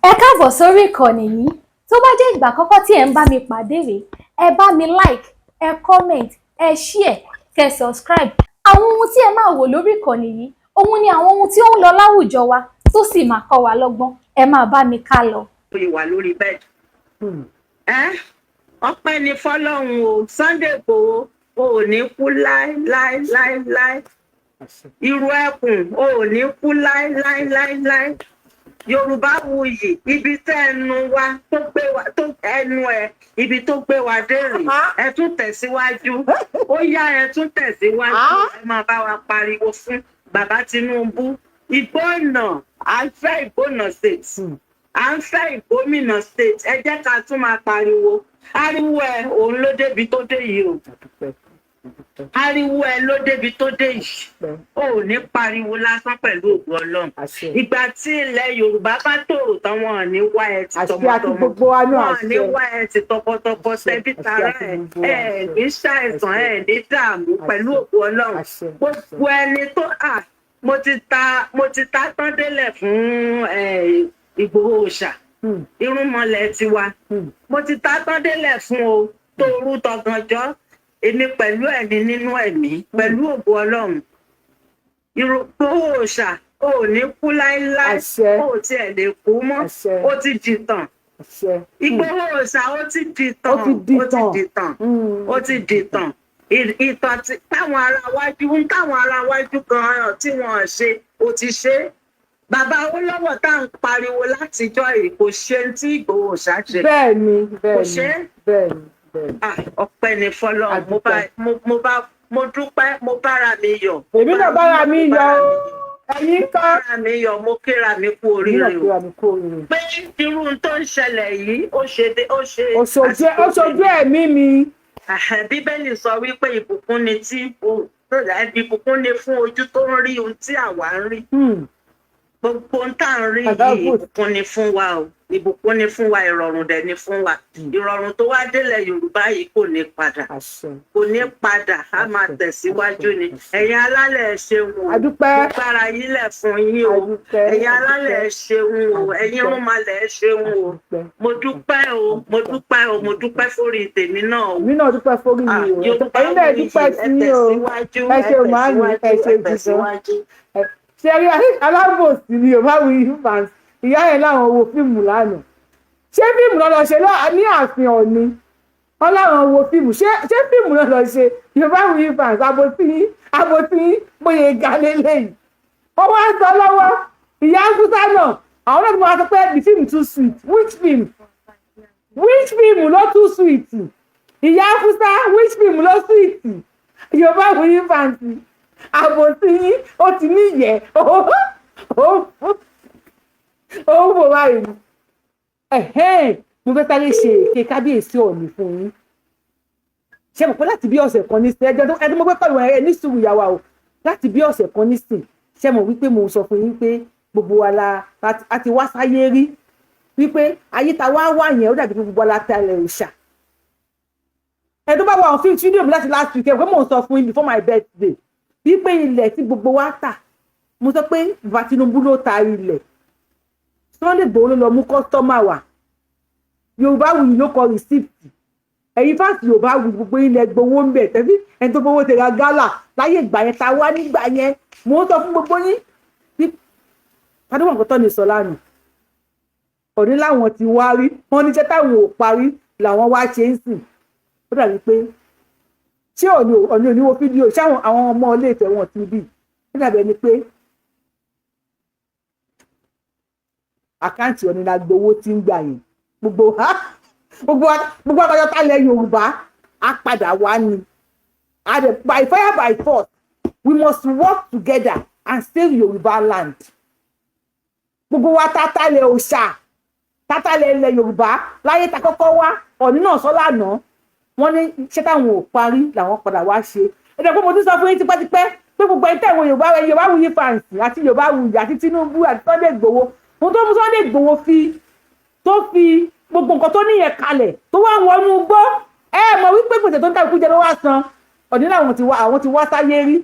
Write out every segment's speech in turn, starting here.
Ẹ káàbọ̀ sórí ìkànnì yìí. Tó bá jẹ́ ìgbà àkọ́kọ́ tí ẹ ń bá mi pàdé rèé, ẹ bá mi like, ẹ comment, ẹ share, kẹ́ subscribe. Àwọn ohun tí ẹ máa wò lórí ìkànnì yìí, ohun ni àwọn ohun tí ó ń lọ láwùjọ wa tó sì máa kọ́ wa lọ́gbọ́n. Ẹ máa bá mi ká lọ. Wà lórí bẹ́ẹ̀dì. Ọpẹ́ ni fọ́lọ́run o, Sunday Igboho o ò ní kú láéláéláéláé. Irú ẹkùn o ò ní kú láéláéláéláé. Yorùbá wuyì ibi tẹ́ ẹnu wa tó gbé wa tó ẹnu ẹ ibi tó gbé wa dé rèé. Ẹ tún tẹ̀síwájú. Ó yá ẹ tún tẹ̀síwájú. Ẹ máa bá wa pariwo fún bàbá Tinubu. Ìgbónà, à ń fẹ́ Ìgbónà state. À ń fẹ́ Ìgbómìnà state. Ẹ jẹ́ ká tún máa pariwo. Ariwo ẹ òun ló débi tó dé yìí o. Ariwo ẹ ló débi tó dé yìí. O ò ní pariwo lásán pẹ̀lú ògùn Ọlọ́run. Ìgbà tí ilẹ̀ Yorùbá bá tòrò tán wọn ò ní wá ẹ ti tọmọtọmọ. Wọn ò ní wá ẹ ti tọkọtọkọ tẹbí tara ẹ ní ṣàìsàn ẹ ní dààmú pẹ̀lú ògùn Ọlọ́run. Gbogbo ẹni tó mo ti ta tán délẹ̀ fún Ìgbòho òòṣà. Irúnmọlẹ̀ tiwa. Mo ti ta tán délẹ̀ fún o tóoru tọ̀gànjọ́. Èmi pẹ̀lú ẹni nínú ẹ̀mí pẹ̀lú ògo Ọlọ́run. Ìgbòho òòṣà o ò ní kú láíláí, o ò tiẹ̀ lè kú mọ́, ó ti dìtàn. Ìgbòho òòṣà ó ti dìtàn, ó ti dìtàn. Ìtàn táwọn ará wájú gan-an tí wọ́n ṣe, ó ti ṣe. Bàbá Awólọ́wọ̀ tá à ń pariwo látijọ́ yìí kò ṣe tí Ìgbòho òòṣà ṣe. Bẹ́ẹ̀ni. Ọpẹ́ ni fọ́lọ́run. Mo dúpẹ́, mo bára mi yọ̀. Èmi náà bára mi yọ̀ o. Ẹ̀yin kọ́. Bára mi yọ̀, mo kíra mi kú oríire o. Pé irú tó ń ṣẹlẹ̀ yìí ó ṣojú ẹ̀mí mi. Bíbélì sọ wípé ìbùkún ni ìbùkún ni fún ojú tó ń rí ohun tí àwa ń rí. Gbogbo ohun tá à ń rí yìí ìbùkún ni fún wa o. Ìbùkún ni fún wa, ìrọ̀rùn dẹ̀ ni fún wa. Ìrọ̀rùn tó wá délẹ̀ Yorùbá yìí kò ní padà. Kò ní padà, a máa tẹ̀síwájú ni. Ẹ̀yin alálẹ̀ ẹ ṣeun o. Mo gbára yílẹ̀ fún yín o. Ẹ̀yin alálẹ̀ ẹ ṣeun o. Ẹ̀yin rúnmalẹ̀ ẹ ṣeun o. Mo dúpẹ́ fórí tèmi náà o. Èmi náà dúpẹ́ fórí mi o. Ẹ̀yin náà dúpẹ́ sí mi o. Ẹ ṣe màámi, ẹ ṣe jùlọ. Ṣé rí alábòsí ni Yorùbá wí fans? Ìyá yẹn láwọn wo fíìmù lánàá. Ṣé fíìmù náà lọ ṣe ní ààfin Ọ̀ọ̀ni? Wọ́n láwọn wo fíìmù. Ṣé fíìmù náà lọ ṣe Yorùbá wí fans àbòtí bóyá ga lélẹ́yìí? Ó wá sọ lọ́wọ́ ìyá Fúsá náà. Àwọn náà ti máa sọ pé the film too sweet. Which film ló too sweet? Ìyá Fúsá which film ló sweet? Yorùbá wí fans àbòtí ó ti ní ìyẹ́. Ó wò báyìí mo fẹ́ sáré ṣe èké kábíyèsí Ọ̀ọ̀ni fún yín. Ṣé mo pé láti bí ọ̀sẹ̀ kan nísìn ẹjọ́ mo gbé pẹ̀lú ẹ ní sùúrù ìyàwó o láti bí ọ̀sẹ̀ kan nísìn. Ṣé mo wípé mo sọ fún yín pé gbogbo wa a ti wá sáyé rí wípé ayé ta wá yẹn ó dàbí gbogbo wa la tẹ̀lé òòṣà. Ẹ tó bá wà on fídíò mi láti last week ẹ pé mo sọ fún yín before my birthday wípé ilẹ̀ tí gbogbo wa tà mo sọ pé bàbá Tinubu ló ta ilẹ̀. Sunday Igboho ló lọ mú kọ́sítọ́mà wá. Yorùbá Wuyì ló kọ rìsíìtì. Ẹ̀yin fásitì Yorùbá Wuyì gbogbo ilẹ̀ gbowó ń bẹ̀ tẹ́bí ẹni tó gbowó ti ra gálà láyé ìgbà yẹn ta wá nígbà yẹn. Mo ń sọ fún gbogbo yín bí adúmọ̀ nǹkan tó ní sọ lánàá. Ọ̀ní láwọn ti wá rí wọ́n níṣẹ́ táwọn ò parí làwọn wá ṣe ń sìn. Ó dàbí pé ṣé Ọ̀ní ò ní wo fídíò ṣé àwọn ọmọ ilé ìfẹ́ wọn ti bí? Ó dàbí ẹni pé àkáǹtì Ọ̀ní la gbowó tí ń gbà yẹn gbogbo àgbàjọ tálẹ̀ Yorùbá á padà wá ni by fire by force we must work together and save Yorùbá land. Gbogbo wa tátàlẹ̀ òòṣà tátàlẹ̀ ilẹ̀ Yorùbá láyé ta kọ́kọ́ wá Ọ̀ní náà sọ lánàá wọ́n ní ṣé táwọn ò parí làwọn padà wá ṣe. Ẹ̀dẹ̀ pé mo tún sọ fún yín tipẹ́tipẹ́ pé gbogbo ẹni tẹ̀wọ̀n Yorùbá Wuyì fans àti Yorùbá Wuyì àti Tinubu àti Sunday Igboho mo tó mú Sunday Igboho tó fi gbogbo nǹkan tó níyẹn kalẹ̀ tó wá wọnú gbọ́ mọ̀ wípé gbèsè tó ń tàbí kújẹ ló wá san Ọ̀ní làwọn ti wá sáyé rí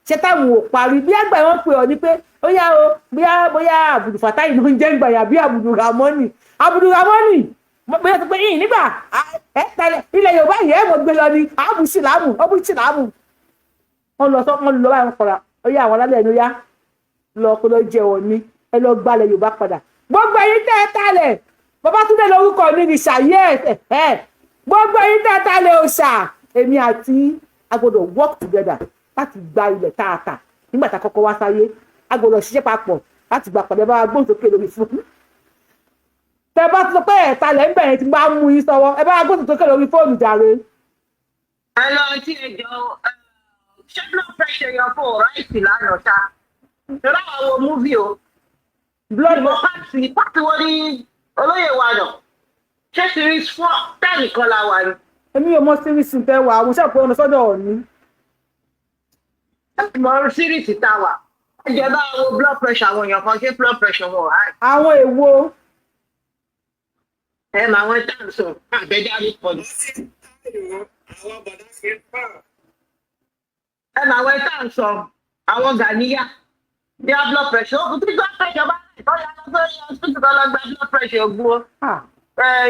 ṣé táwọn ò parí bí àgbà wọn pè ọ ní pé ó yá o bóyá àbùdù fàtáì ló ń jẹ́ ìgbà yà bí àbùdù ramọ́nì bóyá tó pé yìí nígbà tẹ́lẹ̀ ilẹ̀ Yorùbá yìí mo gbé lọ ní àbùsìlámù wọ́n lọ báyìí kọ̀ra ó yá àwọn alálẹ̀ ẹni ó yá lọ kó lọ jẹ òní ẹ lọ gbalẹ̀ Yorùbá padà gbogbo ẹ̀yin tẹ́ ẹ talẹ̀ Babátúndé lórúkọ mi ní ṣàyẹ gbogbo ẹ̀yin tẹ́ ẹ talẹ̀ òòṣà èmi àti a gbọ́dọ̀ work together láti gba ilẹ̀ tààtà nígbà tá a kọ́kọ́ wá sáyé a gbọ́dọ̀ ṣiṣẹ́ papọ̀ láti gba pàdé bá gbóhùn sókè lórí fún tẹ bá ti sọ pé ẹ̀ta lẹ́ ń bẹ̀rẹ̀ tí bá mú yín sọ́wọ́ ẹ bá gbóhùn sókè lórí fóònù jàre. ẹ lọ tí ẹjọ ṣé blood pressure yọ fún ọ̀ráìtì lánàá ṣá ṣọlá àwọn wo múvì o blood pàtì wo ní olóyè wa nà ṣé series 4 10 kan la wà ní. èmi ò mọ series tẹ wà àwọn iṣẹ́ ìpò ọ̀nà sọ́dọ̀ ọ̀ní. mo series ta wà ẹjẹ bá wo blood pressure àwọn èèyàn kan ṣé blood pressure wọn high. àwọn èwo. ẹ máa wọn tàn sọ àbẹjáde pọ̀ ní. ẹ máa wọn tàn sọ àwọn gàníyà bí a blood pressure ó kú tí blood pressure bá rẹ̀ tọ́jà lọ sórí hospital kan lọ gba blood pressure gbó.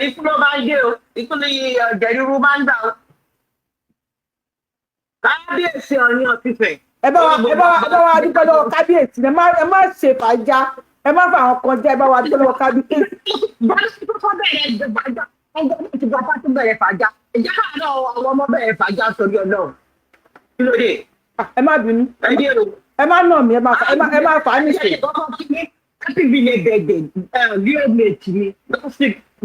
Ikú ló máa ń dé o ikú ní jẹ̀rìírú máa ń gbà o. Kábíyèsí Ọ̀yàn Ọ̀fífẹ̀. ẹ bá wa dúpẹ́ lọ́wọ́ kábíyèsí ẹ má ṣe fàájà ẹ má fa àwọn kan jẹ́ ẹ bá wa dúpẹ́ lọ́wọ́ kábíyèsí. Bọ́lá tó fọ́ bẹ̀rẹ̀ fàájà ọgbọ́n ti bàbá tó bẹ̀rẹ̀ fàájà ìjà káàárọ̀ àwọn ọmọ bẹ̀rẹ̀ fàájà sórí Ọlọ́run. Kí ló dé? ẹ má bínú ẹ má nà mí ẹ má fà á nìṣe. Happy belated birthday real mate mi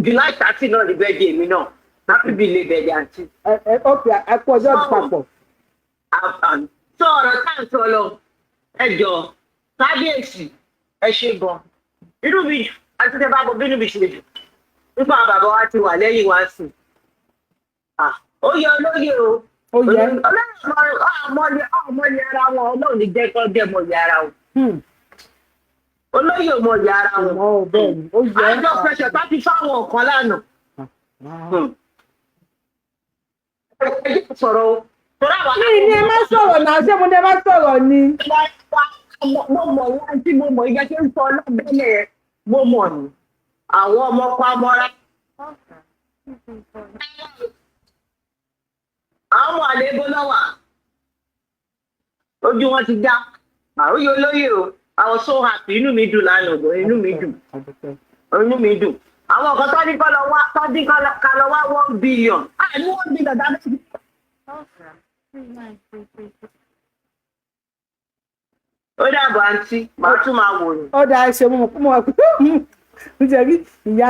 July 30 náà ni birthday mi náà happy belated àǹtí. ok ẹ kú ọjọ́ papọ̀. Sọ ọ̀rọ̀ káàntó lọ ẹjọ́ kábíyèsí ẹ ṣe gan inú mi àti tẹ bá bọ bínú mi ṣe jù nípa bàbá wa ti wà lẹ́yìn wá sí ó yẹ olóyè o olóyè ọmọlẹ ara wọn Ọlọ́run ní jẹ́ kó jẹ́ mọ̀lẹ́ ara wọn olóyè mọ̀lẹ́ ara wọn àjọ pẹ̀sẹ̀ bá ti fáwọn ọ̀kan lánàá ẹ sọ̀rọ̀ o. Kí ni ẹ má sọ̀rọ̀ náà ṣé mo ní ẹ má sọ̀rọ̀ ni. Mo mọ̀ wọ́n tí mo mọ̀ ìyẹn tí ń sọ lọ́bẹ̀lẹ̀ mo mọ̀ ní àwọn ọmọ pamọ́ra. Àwọn ọmọ àlébó lọ́wà ojú wọn ti já àròyé olóyè o àwọn so happy inú mi dùn lánàá ọ̀dọ̀ inú mi dùn àwọn kan tó ní kọ́ lọ wá 1 billion àìní 1 billion dábẹ́ ó dàbọ̀ àǹtí máa tún máa wò ní. ó dáa ṣe mọ̀ fún wọn nítorí ìyá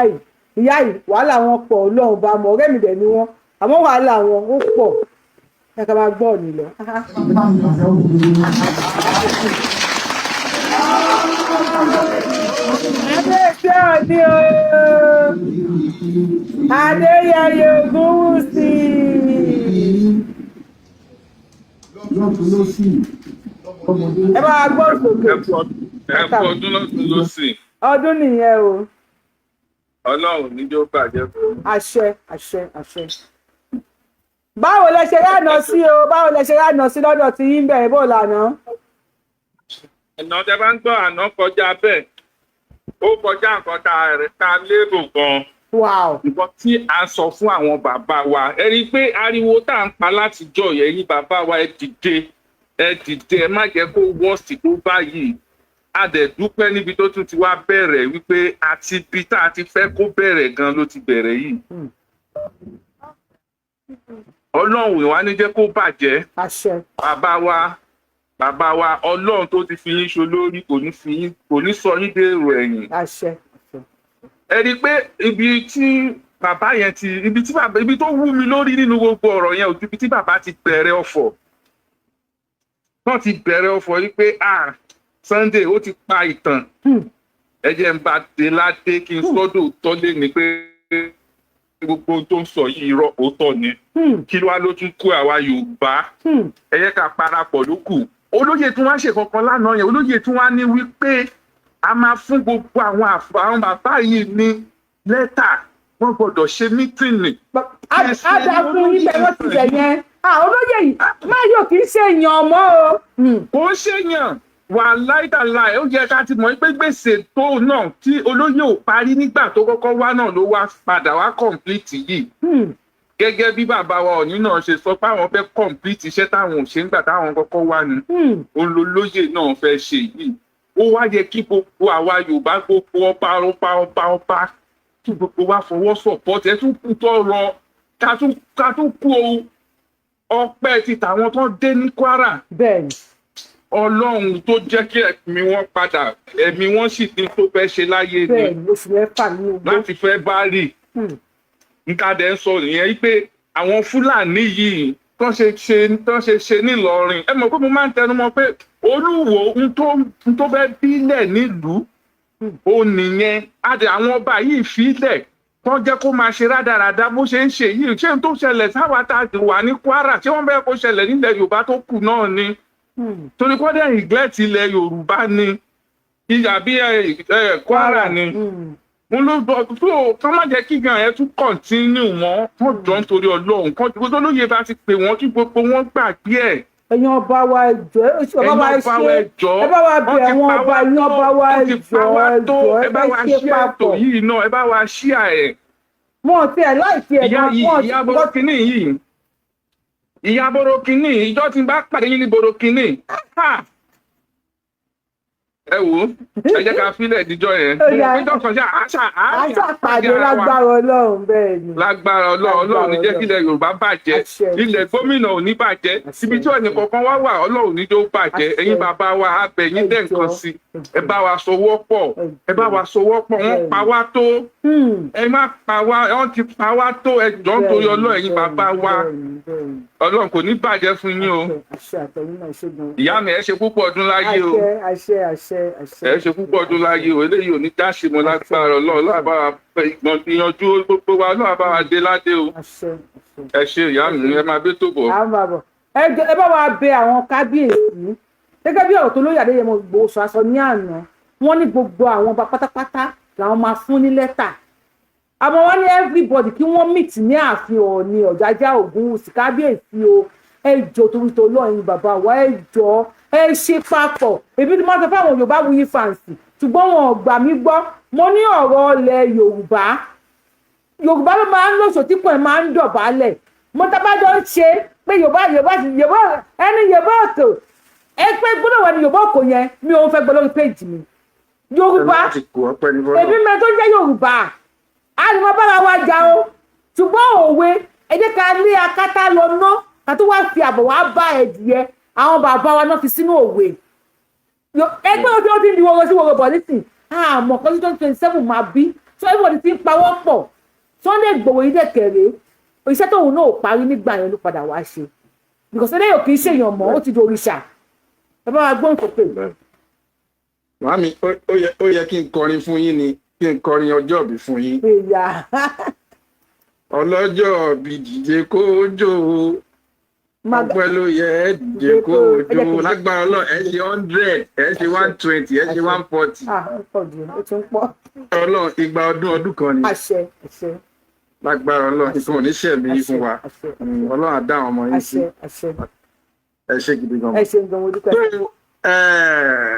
yìí wàhálà wọn pọ̀ Ọlọ́run bá mọ̀ ọ̀rẹ́ mi dẹ̀ ni wọ́n àmọ́ wàhálà wọn ó pọ̀ ẹ ká máa gbọ́ ọ̀nì lọ. Adéṣe ọ̀dí o Adéyẹyẹ Ògúnwùsì. Ẹ bá wa gbọ́ òkè. Ẹ kú ọdún lọ́dún lọ́sì. Ọdún nìyẹn o. Ọlọ́run ní jó bàjẹ́ fún mi. Àṣẹ. Báwo lẹ ṣe ránà sí o? Báwo lẹ ṣe ránà sí lọ́dọ̀ tí yín bẹ̀rẹ̀ bó lànà? Ẹ̀nà tẹ bá ń gbọ́ àná kọjá bẹ́ẹ̀. Ó kọjá nǹkan ta lérò gan. Wow. Nǹkan tí a sọ fún àwọn bàbá wa. Ẹ rí i pé ariwo tá à ń pa látijọ́ yẹn yín bàbá wa ẹ dìde ẹ má jẹ́ kó wọ́ọ̀sì tó báyìí. A dẹ̀ dúpẹ́ níbi tó tún ti wá bẹ̀rẹ̀ wípé àti ibi tá a ti fẹ́ kó bẹ̀rẹ̀ gan ló ti bẹ̀rẹ̀ yìí. Ọlọ́run ìwà ní jẹ́ kó bàjẹ́. Àṣẹ. Bàbá wa Ọlọ́run tó ti fi yín ṣolórí kò ní sọ yín dèrò ẹ̀yìn. Àṣẹ. Ẹ rí i pé ibi tí bàbá yẹn ibi tó wú mi lórí nínú gbogbo ọ̀rọ̀ yẹn ò ju ibi tí bàbá ti bẹ̀rẹ̀ ọ̀fọ̀. Wọ́n ti bẹ̀rẹ̀ ọ̀fọ̀ yìí pé Sunday ó ti pa ìtàn ẹ jẹ́ ń bá dé ládé kí n sọ́dọ̀ tọ́lé ni pé gbogbo ohun tó ń sọ yìí irọ́ òótọ́ ni kí ló wá ló tún kó àwa Yorùbá ẹ yẹ ká parapọ̀ ló kù. Olóyè tún wá ṣe kankan lánàá yẹn olóyè tún wá ní wípé a máa fún gbogbo àwọn bàbá yìí ní lẹ́tà wọ́n gbọ́dọ̀ ṣe mítìnì. Á dá fún yín bẹ́ẹ̀ wọ́n ti bẹ̀ yẹn olóyè yìí máa yóò kì í ṣe èèyàn mọ́ o. kò ń ṣèyàn wà láìdàláì ó yẹ ká ti mọ̀ pé gbèsè tó náà tí olóyè ò parí nígbà tó kọ́kọ́ wá náà ló wá padà wá complete yìí. Gẹ́gẹ́ bí bàbá wa Ọọ̀ni náà ṣe sọ pé àwọn fẹ́ complete iṣẹ́ táwọn ò ṣe nígbà táwọn kọ́kọ́ wá ni olólóyè náà fẹ́ ṣe yìí. Ó wá yẹ kí gbogbo àwa Yorùbá gbogbo ọba kí gbogbo wa fọwọ́ support ẹ tún kú tọrọ ká tún kú ọpẹ́ ti tàwọn tó dé ní Kwara. Bẹ́ẹ̀ni. Ọlọ́run tó jẹ́ kí ẹ̀mí wọn padà ẹ̀mí wọn sì ní tó fẹ́ ṣe láyé ni. Bẹ́ẹ̀ni oṣù mẹ́fà ní ogbó. Láti fẹ́ bá rí. Nǹkan dẹ̀ ń sọ nìyẹn pé àwọn Fúlàní yìí tán ṣe ṣe nílọrin ẹ mọ̀ pé mo máa ń tẹnu mọ́ pé Olúwo ń tó fẹ́ bílẹ̀ nílùú ó nìyẹn adẹ àwọn ọba yìí fílẹ̀ tán jẹ́ kó máa ṣe rádaràda bó ṣe ń ṣe yìí ṣé n tó ṣẹlẹ̀ sáwà tá a wà ní Kwara ṣé wọ́n fẹ́ kó ṣẹlẹ̀ nílẹ̀ Yorùbá tó kù náà ni torí kọ́ dẹ̀ neglect ilẹ̀ Yorùbá ni ìyà bí Kwara ni wọn ló bọ tó kán má jẹ́ kí gan ẹ tún continue wọn kán jọ nítorí Ọlọ́run kán gbogbo lóye bá ti pè wọ́n kí gbogbo wọn gbàgbé ẹ̀. Ẹ̀yin ọba wa ẹjọ́ ẹ bá wa ṣe ẹ bá wa bẹ̀ àwọn ọba ẹ̀yin ọba wa ẹjọ́ ẹ bá ṣe papọ̀ yìí náà ẹ bá wa ṣíà ẹ̀. Wọ́n ti ẹ̀ láìsí ẹ̀ náà wọ́n ti ìyá Borokini yìí ìyá Borokini ìjọ tí n bá pàdé yín ní Borokini ẹ wò ẹ jẹ́ ká fílẹ̀ ìdíjọ́ yẹn ìjọ kan ṣe àṣà pàdé lágbára Ọlọ́run bẹ́ẹ̀ ni lágbára Ọlọ́run ní jẹ́ kí ilẹ̀ Yorùbá bàjẹ́ ilẹ̀ gómìnà ò ní bàjẹ́ ibi tí ọ̀nì kankan wá wà Ọlọ́run ní jó bàjẹ́ ẹ̀yin bàbá wa abẹ̀yìn dẹ̀ nǹkan sí ẹ bá wa sowọ́ pọ̀ wọ́n pa wá tó ẹ má pa wá wọ́n ti pa wá tó ẹ jọ ń torí Ọlọ́run ẹ̀yin bàbá wa Ọlọ́run kò ní bàjẹ́ fún yín o ìyá mi ẹ ṣe púpọ̀ ọdún láyé o ẹ ṣe púpọ̀ ọdún láyé o eléyìí ò ní dáṣe mọ́ lágbára Ọlọ́run lábára ìyànjú gbogbo wa náà bá wa dé ládé o ẹ ṣe ìyá mi ẹ máa gbé tó bọ̀. ẹ bá wa bẹ àwọn kábíyèsí gẹ́gẹ́ bí ọ̀rọ̀ tó lóyè Adéyẹmọ Ìgbòho aṣọ ní àná wọ́n ní gbogbo àwọn ọba pátápátá làwọn máa fún ní lẹ́tà àmọ́ wọ́n ní everybody kí wọ́n meet ní ààfin Ọọ̀ni Ọ̀jájá Ògúnwùsì kábíyèsí o ẹ jọ̀ọ́ torí tó lọ́yìn bàbá wa ẹ jọ̀ọ́ ẹ ṣe papọ̀ èmi ni mo sọ fáwọn Yorùbáwùyí fàǹsì ṣùgbọ́n wọn ò gbà mí gbọ́ mo ní ọ̀rọ̀ ilẹ̀ Yorùbá ló máa ń lòṣò tí kò ẹ̀ máa ń dọ̀bálẹ̀ mo tábàjọ́ ń ṣe pé Yorùbá ẹni Yorùbá òtò ẹ pé gbọ́dọ̀ wà ní Yorùbá òkò yẹn mi ò fẹ́ gbọ́ lórí péjì mi Yorùbá èmi mẹ́ tó ń jẹ́ Yorùbá a ní wọn bára wa jà o ṣùgbọ́n òwe ẹ jẹ́ ká lé akátá lọ ná ká tó wá fi àbọ̀ wá bá ẹ̀dìyẹ àwọn bàbá wa náà fi sínú òwe ẹgbẹ́ ojú ó ti ń di wọ́rọ̀ sí wọ́rọ̀ bọ̀ nísìn àmọ́ kan 2027 máa bí so everybody ti ń pawọ́ pọ̀ Sunday Igboho yìí dẹ̀kẹ̀rẹ́ iṣẹ́ tóun náà ò parí nígbà yẹn ló padà wá ṣe because eléyìí ò kì í ṣèyàn mọ́ ó ti di òrìṣà ẹ bá wa gbóhùn sókè. Màámi ó yẹ kí n kọrin fún yín ni kí n kọrin ọjọ́ ìbí fún yín. Ọlọ́jọ́ ìbí dìde kó jó ọpẹ́ ló yẹ ẹ dìde kó jó lágbára Ọlọ́run ẹ ṣe 100 ẹ ṣe 120 ẹ ṣe 140. ó ti ń pọ̀. Ọlọ́run igba ọdún kan ni. àṣẹ. Lágbára Ọlọ́run ìfún oníṣẹ́mi fún wa Ọlọ́run á dá àwọn ọmọ yín sí. Ẹ ṣe gidi gan. ẹ ṣe gan mo dúpẹ́.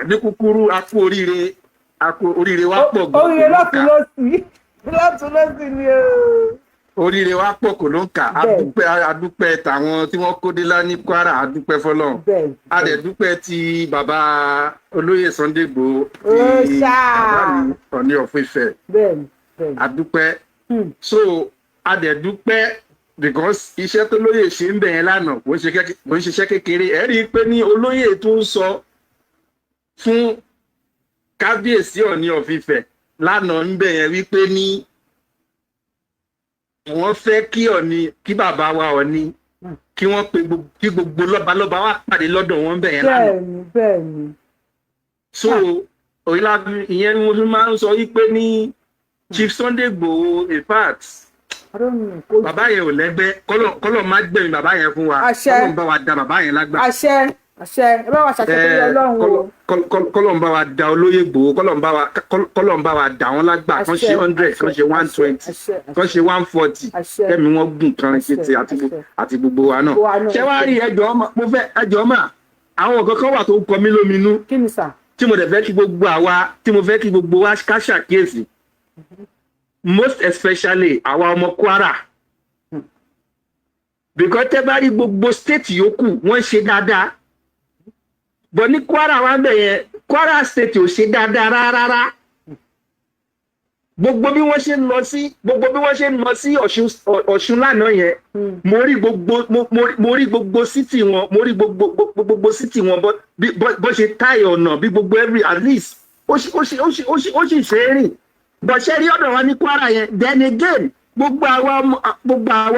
Ní kúkúrú a kú oríire wa pọ̀ gan. oríire lọ́tún lọ́sì ni o. Oríire wa pọ̀ kò ló ń kà adúpẹ́ tàwọn tí wọ́n kó dé lá ní Kwara adúpẹ́ fọ́lọ́run adẹ̀dúpẹ́ ti bàbá olóyè Sunday Igboho ti bàbá mi Ọọ̀ni of Ifẹ̀ adúpẹ́ so adẹ̀dúpẹ́ because iṣẹ́ tó lóyè ṣe ń bẹ̀yẹn lánàá kò ń ṣiṣẹ́ kékeré ẹ rí i pé ní olóyè tó ń sọ fún kábíyèsí Ọọ̀ni of Ifẹ̀ lánàá ń bẹ̀yẹn wípé ní wọ́n fẹ́ kí bàbá wa Ọọ̀ni kí wọ́n pe kí gbogbo lọ́balọ́ba wá pàdé lọ́dọ̀ wọn bẹ̀yẹn lánàá. bẹ́ẹ̀ni. so ìyẹn ni mo fi máa ń sọ wípé ní Chief Sunday Igboho in fact bàbá yẹn ò lẹ́gbẹ́ kọ́lọ̀ má gbẹ̀mí bàbá yẹn fún wa kọ́lọ̀ ń bá wa da bàbá yẹn lágbà. àṣẹ àṣẹ ẹ bá wa ṣàṣẹ torí Ọlọ́run o. Kọ́lọ́run bá wa da olóyè Ìgbòho, Kọ́lọ́run bá wa dà wọ́n lágbà, kán ṣe 100, kán ṣe 120, kán ṣe 140, kẹ́mi wọ́n gùn kan kété àti gbogbo wa náà. Ṣé wàá rí ẹjọ́ mà àwọn nǹkan kan wà tó kọ mí lóminú. Kí ni sà? Tí mo dẹ̀ fẹ́ kí gbogbo wa ká ṣàkíyèsí, most especially àwa ọmọ Kwara, because tẹ́ bá rí gbogbo state yòókù wọ́n ṣe dáadáa, but ní Kwara wa bẹ̀ yẹn Kwara state ò ṣe dáadáa rárá. Gbogbo bí wọ́n ṣe ń lọ sí Ọ̀ṣun lánàá yẹn, mo rí gbogbo city wọn, bó ṣe táyà ọ̀nà bí gbogbo at least ó sì ṣe é rìn. But ṣe rí ọ̀dọ̀ wa ní Kwara yẹn, then again gbogbo àwa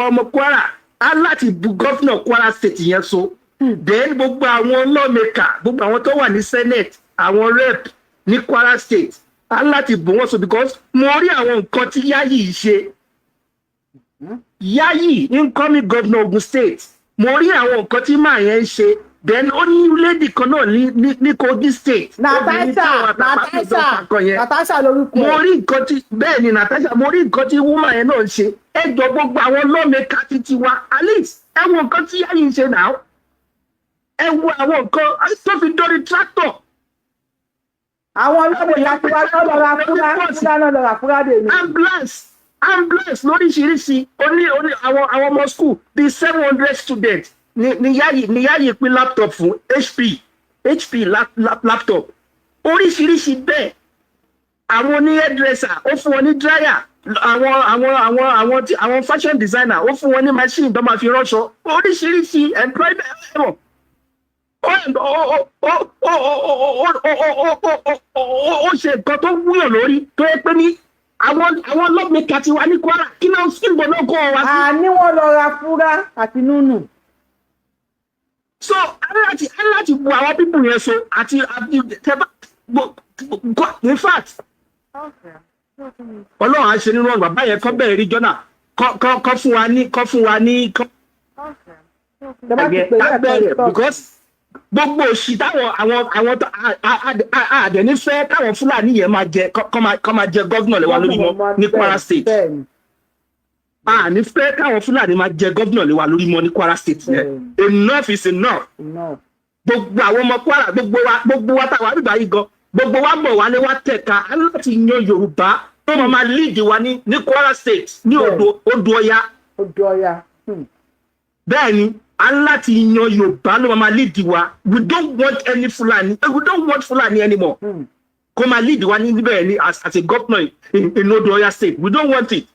ọmọ Kwara á láti bu gọ́fìnà Kwara state yẹn so. Then gbogbo àwọn lawmaker, gbogbo àwọn tó wà ní senate, àwọn rep ní Kwara state á láti bù wọ́n so, because mo rí àwọn nǹkan tí Yayi ṣe. Yayi incoming governor Ogun state, mo rí àwọn nǹkan tí màá yẹn ń ṣe. Then ó ní lady kan náà ní Kogi state. Natasha lórúkọ. Mo rí nǹkan tí bẹ́ẹ̀ ni Natasha, mo rí nǹkan tí woman yẹn náà ń ṣe. Ẹ jọ gbogbo àwọn lawmaker títí wa, at least ẹ wo nǹkan tí Yayi ń ṣe náà. Ẹ wo àwọn nǹkan tó fi dórí tractor. Àwọn lawmaker tí wá lọ́ra fúra dè ní. Ambulance lóríṣiríṣi, oní àwọn ọmọ school bíi 700 students ni Yayi pín laptop fún HP laptop oríṣiríṣi bẹ́ẹ̀. Àwọn ní hairdresser ó fún wọn ní dryer, àwọn fashion designer ó fún wọn ní machine tó máa fi ránṣọ, oríṣiríṣi employment. Ó ṣe nǹkan tó wúyàn lórí tó yẹ pé ní àwọn lawmaker ti wà ní Kwara kí náà síbò náà kọ́ wa sí. Àní wọ́n lọ ra fúra àti Nínú. So aláti bu àwọn pípù yẹn so àti tẹ́bá in fact Ọlọ́run á ṣe nínú ọ̀rọ̀ bàbá yẹn kọ́ bẹ̀rẹ̀ rí jọ́nà kọ́ fún wa ní ẹgbẹ́ because gbogbo òṣì táwọn àdẹ̀nífẹ́ táwọn Fúlàní yẹn máa jẹ kọ́ máa jẹ gọ́vnà lẹ́wà lórí wọn ní Kwara state. Nífẹ́ káwọn Fúlàní máa jẹ gọ́vnà lẹ́wà lórí wọn ní Kwara state yẹn. Enough is enough. Gbogbo àwọn ọmọ Kwara gbogbo wa táwa àbíbá yìí gan gbogbo wa bọ̀ wálé wa tẹ̀ka láti yan Yorùbá tó máa lead wa ní Kwara state ní odò Ọya. Bẹ́ẹ̀ ni láti yan Yorùbá ló máa lead wa. We don't want any Fulani. We don't want Fulani anymore. Kó máa lead wa ní níbẹ̀ ni as a governor in Odò Ọya state. We don't want it.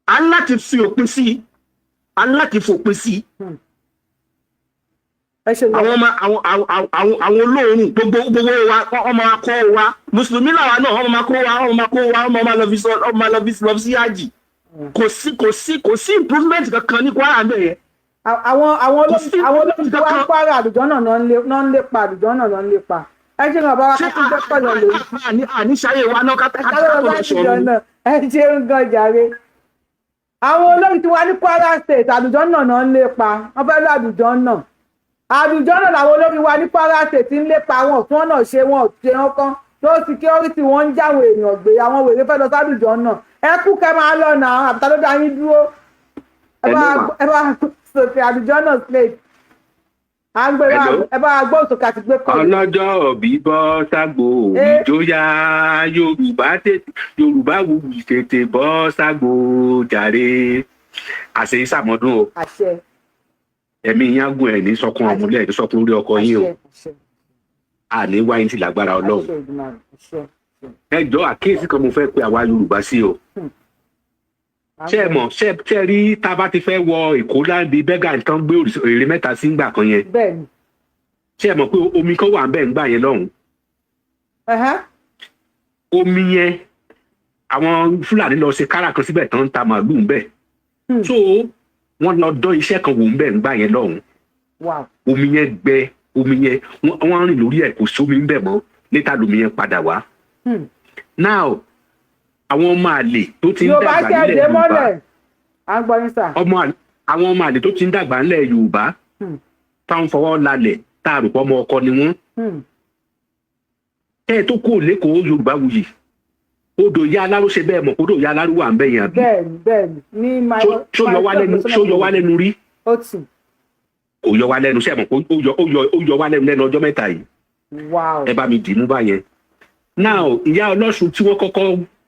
Láti fi òpin sí. Láti fòpin sí. Àwọn olóòrùn gbogbo wa ọmọ akọ wa Mùsùlùmí làwa náà ọmọ akọ wa ọmọ lọ sí Hajj. Kò sí improvement kankan ní Kwara ń bẹ̀rẹ̀. Àwọn olóòrùn tó wá ń Kwara àdùjọ́ náà ń lépa ẹ ṣe ń bá wa ká tún jẹ́ pẹ̀lú lórí. Àníṣayé wa náà ká lọ sọ̀rọ̀. Ẹ ṣe ń gan jàre. Àwọn olóòrùn tí wá ní Kwara state àdùjọ́ náà ń lépa wọ́n fẹ́ lọ àdùjọ́ náà làwọn olórí wa ní Kwara state ń lépa wọn fún ọ̀nà ṣe wọn kan tó security wọn ń jáwọ́ èèyàn gbé àwọn wèrè fẹ́ lọ sádùjọ́ náà. Ẹ kú kẹ́ máa lọ nà àbúta ló dá yín dúró. Ẹ bá sòkè àdùjọ́ náà slate. Ẹ bá gbọ́ òsòkè àti gbé kọ́. Ọlọ́jọ́ òbí bọ́ ságbó ìjọyà Yorùbá wùwì tètè bọ́ ságbó jàre. Àṣẹ ìsàmọ́dún o. Àṣẹ. Ẹ̀mí yín gùn ẹ̀ ní sọkún ọmọlẹ́ ẹ̀ sọkún orí ọkọ yín o. Àní wáyé ti lágbára Ọlọ́run. Ẹ jọ àkíyèsí kan mo fẹ́ pe àwa Yorùbá sí o. Ṣé rí tá a bá ti fẹ́ wọ Èkó láǹdí bẹ́gà nǹkan gbé èrè mẹ́ta sí ńgbà kan yẹn. Bẹ́ẹ̀ni. Ṣé ẹ mọ̀ pé omi kan wà ń bẹ̀ ńgbà yẹn lọ́hùn. Omi yẹn àwọn Fúlàní lọ ṣe kára kan síbẹ̀ tán ń ta màálù ń bẹ̀. So wọ́n lọ dán iṣẹ́ kan wò ń bẹ̀ ńgbà yẹn lọ́hùn. Omi yẹn gbẹ omi yẹn wọ́n rìn lórí ẹ̀ kò sómi ń bẹ̀ mọ́ níta lómi yẹn padà wá. Now àwọn ọmọ àlè tó ti ń dàgbà nílẹ̀ Yorùbá àwọn ọmọ àlè tó ti ń dàgbà nílẹ̀ Yorùbá táwọn fọwọ́ lálẹ̀ tá a rò pọ̀ ọmọ ọkọ ni wọ́n. Ẹ tó kó lẹ́kọ̀ọ́ Yorùbá wuyì odò ìyá aláró ṣe bẹ́ẹ̀ mọ̀ odò ìyá aláró wà ń bẹ̀ yẹn àbí. bẹ́ẹ̀ni ní máa ṣó yọ wá lẹ́nu rí. ó tì. Kò yọ wá lẹ́nu sẹ́mọ̀ ó yọ wá lẹ́nu ọjọ́ mẹ́ta yìí. Ẹ bá mi dì í mú báyẹn. Now ìyá ọlọ́sùn tí wọ́n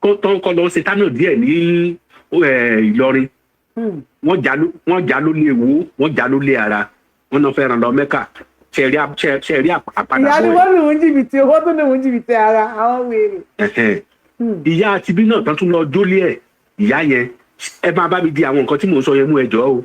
kọ́kọ́ lọ ṣe tánà díẹ̀ ní Ìlọrin wọ́n já ló lé ewu wọ́n já ló lé ara wọ́n náà fẹ́ràn lọ Mẹ́kà ṣẹ̀rí àpàdà bọ̀. ìyá ni wọ́n lù ú jìbìtì owó tó lù ú jìbìtì ara àwọn wèrè. Ìyá àtibí náà tán tún lọ jólé ẹ̀ ìyá yẹn ẹ máa bá mi di àwọn nǹkan tí mò ń sọ yẹn mú ẹjọ́ o.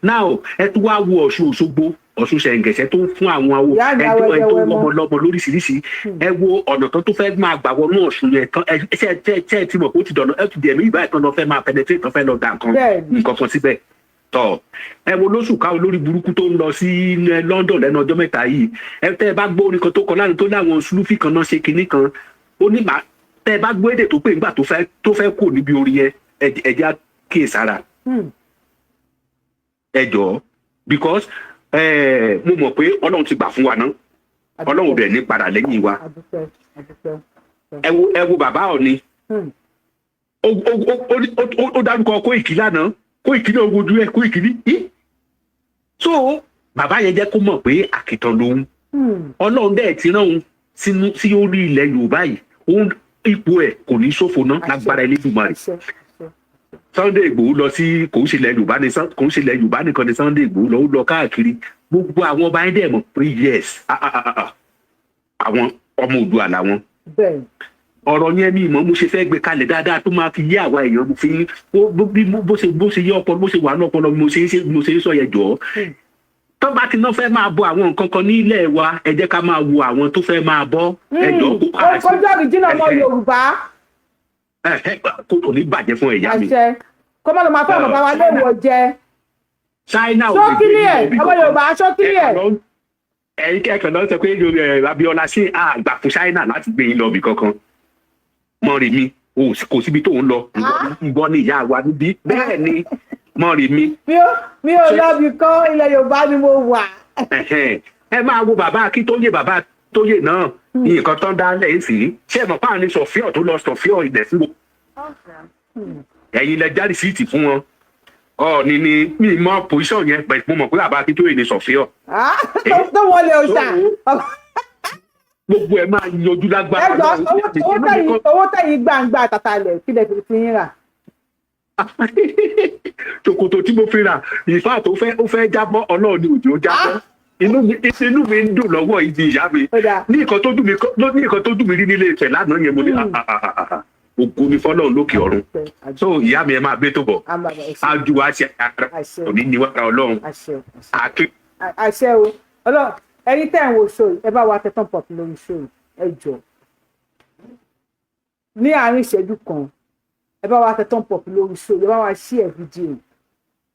Now ẹ tún wá wo Ọ̀ṣun Òṣogbo Ọ̀ṣun Ṣẹ̀ǹgẹ̀ṣẹ̀ tó ń fún àwọn awo ẹjọ́ tó ń lọ́mọ lóríṣiríṣi ẹ wo ọ̀nà tán tó fẹ́ máa gbà wọnú Ọ̀ṣun yẹn tán ẹ ti mọ̀ pé ó ti dọ̀nà ẹ ti dẹ̀mí ìbáyìí tán lọ fẹ́ máa penetrate tán fẹ́ lọ dà nǹkan kan síbẹ̀ tọ̀ ẹ wo lóṣù ká olórí burúkú tó ń lọ sí London lẹ́nu ọjọ́ mẹ́ta yìí ẹ tẹ́ ẹ bá gbọ́ orin kan tó kọ lánàá tó láwọn sùlùfì kan náà ṣe kinní kan ó ní màá tẹ́ ẹ bá gbọ́ èdè tó pè nígbà tó fẹ́ kù níbi orin yẹn ẹ jẹ́ kíyèsára ẹ jọ̀ọ́ because mo mọ̀ pé Ọlọ́run ti gbà fún wa náà Ọlọ́run rẹ̀ ní padà lẹ́yìn wa ẹ wo bàbá Ọ̀ni ó dárúkọ Kóìkì lánàá Kóìkì náà wojú ẹ Kóìkì ní so bàbá yẹn jẹ́ kó mọ̀ pé àkìtàn lòun Ọlọ́run dẹ̀ ti rán òun sí orí ilẹ̀ Yorùbá yìí òun ipò ẹ̀ kò ní ṣòfò náà lágbára Elédùmarè. Sunday Igboho lọ sí kò ń ṣe ilẹ̀ Yorùbá nìkan ni Sunday Igboho lọ ó lọ káàkiri gbogbo àwọn ọba ẹ̀dẹ̀ mọ̀ pé yes àwọn ọmọ Oòduà làwọn. Ọ̀rọ̀ yẹn mi ìmọ̀ mo ṣe fẹ́ gbé kalẹ̀ dáadáa tó máa fi yé àwa èèyàn mo fi bó ṣe yé ọpọlọ bó ṣe wà ní ọpọlọ mo ṣe ń sọ yẹn jọ. Tó bá ti náà fẹ́ máa bọ àwọn nǹkan kan ní ilẹ̀ wa ẹ jẹ́ ká máa wo àwọn tó fẹ́ máa bọ́ ẹjọ́ kó kára sí. ó kọjá ìjìnà ọmọ Yorùbá. Kò ní bàjẹ́ fún ẹ̀yà mi. Kó má lọ máa fẹ́ ọmọ bá wa léèwọ̀ jẹ. China ò lè gbé ọmọ Yorùbá ṣókílì ẹ̀. Ẹ̀yin kẹ́kọ̀ọ́ náà sọ pé Abíọ́lá sí àgbà fún China láti gbé yín lọ ibì kankan. Mọ́rìmí kò síbi tó ń lọ ìwọ ni ìyá wa níbí bẹ́ẹ̀ ni Mọ́rìmí. mi ò lọ bí kọ́ ilẹ̀ Yorùbá ni mo wà. Ẹ máa wo bàbá Akíntóyè náà nǹkan tán dá lẹ́yìn sí ṣé mọ̀ páàní Sọ̀fíọ̀ tó lọ Sọ̀fíọ̀ ilẹ̀ sí wo. Ẹ̀yin lẹ jáde síìtì fún wọn Ọọ̀ni ni mi mọ pòsíṣàn yẹn pẹ̀ mo mọ̀ pé bàbá Akíntóyè ni Sọ̀fíọ̀. tó wọlé ọ̀sà. Gbogbo ẹ máa yọjú lágbára. owó tẹ̀yìn gbàǹgbà tàtàlẹ̀ kí lè fi yín rà. Ṣòkòtò tí mo fi rà ìfà tó ó fẹ́ jábọ́ Ọlọ́run ni òjò jábọ́ inú mi ń dùn lọ́wọ́ ìdí ìyá mi ní nǹkan tó dùn mí rí nílé Ifẹ̀ lánàá yẹn mo ní ògo ni fọ́lọ́run lókè ọ̀run so ìyá mi ẹ máa gbé tó bọ̀ ájú wa ṣe ara òní ní wàrà Ọlọ́run àṣẹ o Ọlọ́run ẹ̀yin tẹ́ ń wo show ẹ bá wa tẹ thumb up lórí show ẹ jọ̀ọ́ ní àárín ìṣẹ́jú kan ẹ bá wa tẹ thumb up lórí show ẹ bá wa share fídíò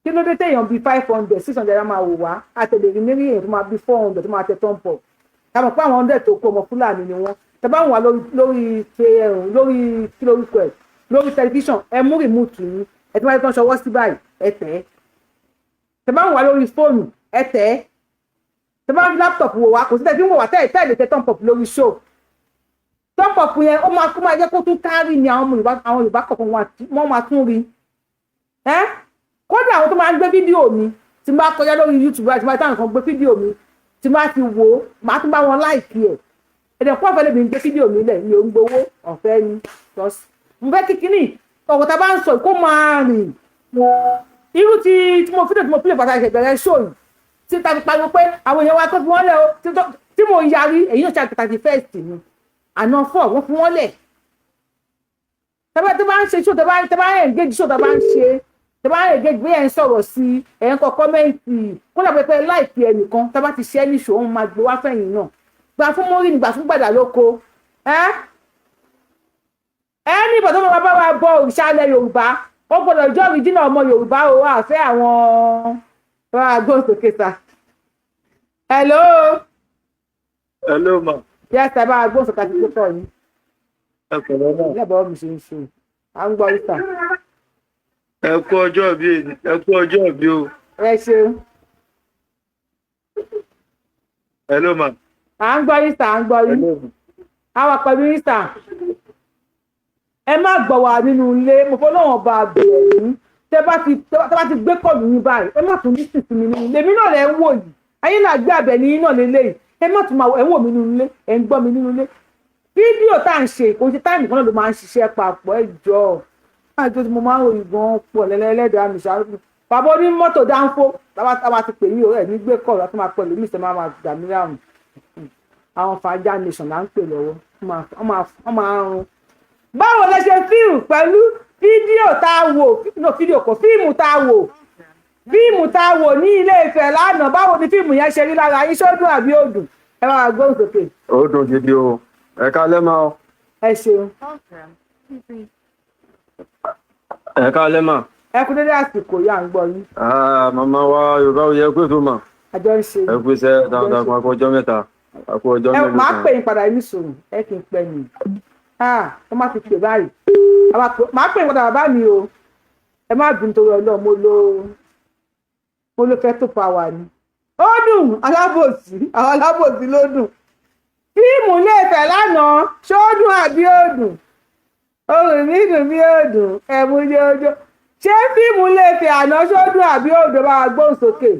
kí ló dé téèyàn bíi 500 600 máa wò wá àtẹlẹ rí mẹ́rin èèyàn tó máa bíi 400 tó máa tẹ thumb up ká mọ̀ pé àwọn 100 tó kó ọmọ Fúlàní ni wọ́n tẹ bá wà lórí kílórúkọ ẹ lórí tẹlifíṣàn ẹ mú rìmúùtù yín ẹ tí wọ́n tán ṣọwọ́ sí báyìí ẹ tẹ̀ ẹ́ tẹ bá wà lórí fóònù ẹ tẹ̀ ẹ́ tẹ bá ní láptọ̀pù wò wá kò sí tẹ̀ tí ń wò wá tẹ̀ lè tẹ thumb up lórí show thumb up yẹn ó máa jẹ́ kó tún kárí ni àwọn Yorùbá kọ̀ọ̀kan wọ́n máa tún rí kódà àwọn tó máa ń gbé fídíò mi tí n bá kọjá lórí YouTube àti máa táwọn kan gbé fídíò mi tí n bá ti wò ó máa tún bá wọn láìkí ẹ̀ ẹ̀dẹ̀ pọ̀ fẹ́ lè mi gbé fídíò mi lẹ̀ ní òun gbowó ọ̀fẹ́ ni mo fẹ́ kíkíní ọ̀pọ̀ tá a bá ń sọ kó máa rìn irú tí mo fídíò tí mo pílẹ̀ pàtàkì ìbẹ̀rẹ̀ show yìí tí ta fi pariwo pé àwọn èèyàn wa tó fi wọ́n lẹ̀ o tí mo yarí èyí náà ṣe àtàkì first ni àná fọ́ wọ́n fi wọ́n lẹ̀ tẹ́ bá ń ṣe show tẹ́ bá ń engage show tẹ́ bá ń ṣe tẹ́ bá ń engage bí ẹ̀ ń sọ̀rọ̀ sí ẹ̀ ń kọ kọ́mẹ́ǹtì kó lọ pẹ́pẹ́ láìpì ẹnìkan tẹ́ bá ti ṣe ní show òun máa gbé wá fẹ̀yìn náà gbà fún mórí ni gbà fún gbàdà lóko ní ìbọn tó mọ bá wa bọ òrìṣà ilẹ̀ Yorùbá ó gbọ́dọ̀ jẹ́ òrìjínà ọmọ Yorùbá o àfẹ́ àwọn agbóhùnsókè sa. Hello ma. Yes ẹ bá agbóhùnsókè àti tó tọ̀ yín. Ẹ pẹ̀lẹ́ náà. Ilé ìbọn mi ṣe ń ṣe à ń gbọ́ ìta. Ẹ kú ọjọ́ bí o. Ẹ ṣeun. Hello, ma. À ń gbọ́ yín sà, à ń gbọ́ yín. Àwa pẹ̀lú yín sà. Ẹ má gbọ́ wà nínú ilé, mo fọlọ́wọ́n bá bẹ̀rẹ̀ yín. Tẹ́ bá ti gbé kọ̀lù yín báyìí, ẹ má tún ní sísì mi nínú ilé. Èmi náà lẹ̀ ń wò yìí. Ayé náà gbé àbẹ̀ ní yín náà lélẹ́yìí. Ẹ má tún máa ẹ̀ ń wò mí nínú ilé, ẹ̀ ń gbọ́ mi nínú ilé. Fídíò tá à ń ṣe, kò ṣe táìmù kan náà ló máa ń ṣiṣẹ́ papọ̀ ẹ jọ̀ọ́. Àjọ tí mo máa ń ròyìn gan pọ̀ lẹ́lẹ́lẹ́dàá mi ṣáájú. Bàbá onímọ́tò dáńfó, táwa ti pè yí o, ẹ̀ ní gbé kọ̀ọ̀lù láti máa pẹ̀lú mí ṣe máa gbà mí láàrùn. Àwọn fàájà nation là ń pè lọ́wọ́, wọ́n máa ń rún. Báwo lẹ ṣe fíìmù pẹ̀lú fídíò tá a wò, fídíò kò fíìmù tá a wò, fíìmù tá a wò ní Ilé Ifẹ̀ lánàá, báwo ni fíìmù yẹn ṣe rí lára yín, ṣó dùn àbí ó dùn? Ẹ máa gbóhùn sókè. Ó dùn gidi o. Ẹ káalẹ́ ma o. Ẹ ṣeun. Ẹ káalẹ́ ma. Ẹ kú dédé àsìkò yà ń gbọ́ yín. Màmá wa Yorùbá ò yẹ kó tó mà. Àjọ ń ṣe. Ẹ kú iṣẹ́ dáadáa fún akọ ọjọ́ mẹ́ta. Akọ ọjọ́ mẹ́ta. Máa pè yín padà ní sùúrù, ẹ kì í pẹ́ mi. Ẹ má ti pè báyìí. Máa pè yín padà bàbá mi o. Ẹ má bínú torí Ọlọ́run, mo lo fẹ́ tó pa wà ní. Ó dùn alábòsí, àwọn alábòsí ló dùn. Fíìmù Ilé Ifẹ̀ lánàá, ṣó dùn àbí ó dùn? Ohun mi dùn bí ó dùn, ẹ̀mú yóò. Ṣé fíìmù Ilé Ifẹ̀ àná ṣó dùn àbí ó dùn? Bá wa gbóhùn sókè.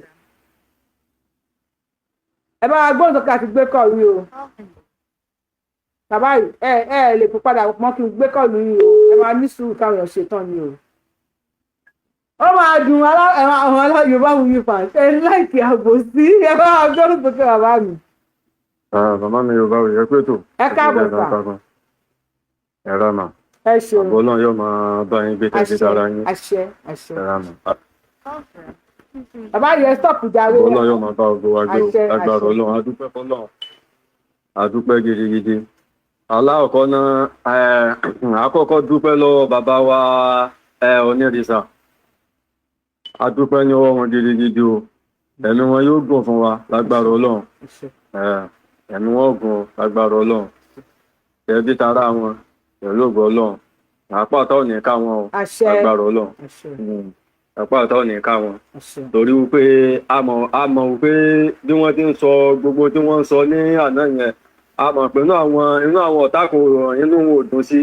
Ẹ bá wa gbóhùn sókè àti gbé kọ̀ọ̀lù yìí o. Bàbá yìí ẹ lè fi padà mọ́ kí n gbé kọ̀ọ̀lù yìí o. Ẹ máa ní sùúrù káwọn èèyàn ṣetán ni o. Ó máa dùn àwọn Yorùbá wù mí fà. Ẹ láìkì àbòsí. Ẹ bá wa gbóhùn sókè bàbá mi. Màmá mi Yorùbá ò yẹ pé tó. Ẹ káàbọ̀ sà. Ẹ rà mà. Ẹ ṣeun. Àbọ̀ náà yóò máa bá yín gbé tẹ́sí dára yín. Àṣẹ. Ẹ rà mà. Bàbá yẹn stọ̀pù jáwé. Àbọ̀ náà yóò máa bá ògo wa gbé o. Agbára Ọlọ́run, adúpẹ́ fọlọ́run. Adúpẹ́ gidigidi. Alákọ̀ọ́kọ́ náà, àkọ́kọ́ dúpẹ́ lọ́wọ́ bàbá wa onírìsà. Adúpẹ́ ní ọwọ́ wọn gidigidi o. Ẹ̀mí wọn yóò gùn fún wa lágbára Ọlọ́run. Ẹ̀mí wọn gùn lágbára Ọlọ́run. Ẹbí tara wọn pẹ̀lú ògo Ọlọ́run. Àpáta ò ní ká wọn o lágbára Ọlọ́run. Àpáta ò ní ká wọn. Torí wípé a mọ̀ wípé bí wọ́n ti ń sọ gbogbo tí wọ́n ń sọ ní àná yẹn, a mọ̀ pé inú àwọn ọ̀tá kò rọ̀, inú wọn ò dùn sí.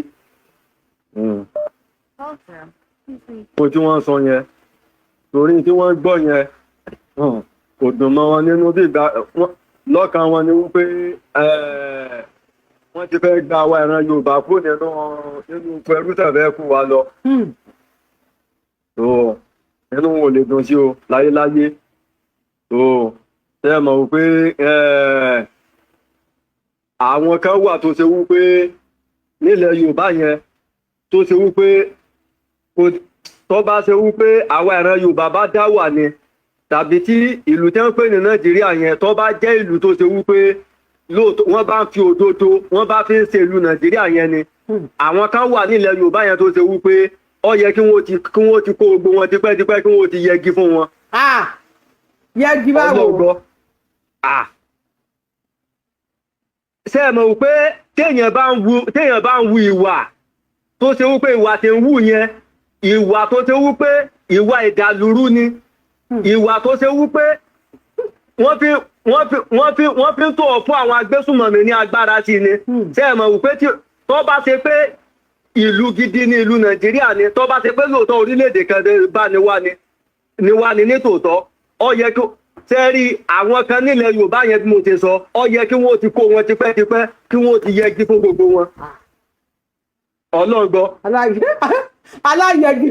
Mo tí wọ́n sọ yẹn, torí tí wọ́n gbọ́ yẹn kò dùn mọ́ wọn nínú, bí ìgbà lọ́kàn wọn ni wípé wọ́n ti fẹ́ gba àwa ìran Yorùbá kúrò nínú pẹ̀lú tẹ̀fẹ́ kú wa lọ. Nínú wọn ò lè dùn sí o láyéláyé. Ṣé mọ̀ wípé àwọn kan wà tó ṣe wípé nílẹ̀ Yorùbá yẹn tó ṣe wípé tó bá ṣe wípé àwa ìran Yorùbá bá dá wà ni, tàbí tí ìlú tẹ́ ń pè ní Nàìjíríà yẹn tó bá jẹ́ ìlú tó ṣe wípé lóòótọ́ wọ́n bá ń fi òdodo wọ́n bá fi ń ṣe ìlú Nàìjíríà yẹn ni, àwọn kan wà nílẹ̀ Yorùbá yẹn tó ṣe wípé ó yẹ kí wọ́n ti kó gbogbo wọn tipẹ́tipẹ́ kí wọ́n ti yẹgi fún wọn. Yẹgi báwo? Ṣé ẹ mọ̀ wípé téèyàn bá ń wu ìwà tó ṣe wípé ìwà tí ń wù yẹn, ìwà tó ṣe wípé ìwà ìdàlúrú ni, ìwà tó ṣe wípé wọ́n fi ń tó fún àwọn agbésùnmọ̀mí ní agbára sí ni. Ṣé ẹ mọ̀ wípé tó bá ṣe pé ìlú gidi ní ìlú Nàìjíríà ni, tó bá ṣe pé lóòótọ́ orílẹ̀-èdè kan bá ní wá ní tòótọ́, ó yẹ kí sẹ́rí àwọn kan nílẹ̀ Yorùbá yẹn bí mo ti sọ, ó yẹ kí wọ́n ti kó wọn tipẹ́tipẹ́ kí wọ́n ti yẹgi fún gbogbo wọn. Ọlọ́run gbọ́. Aláyẹgi.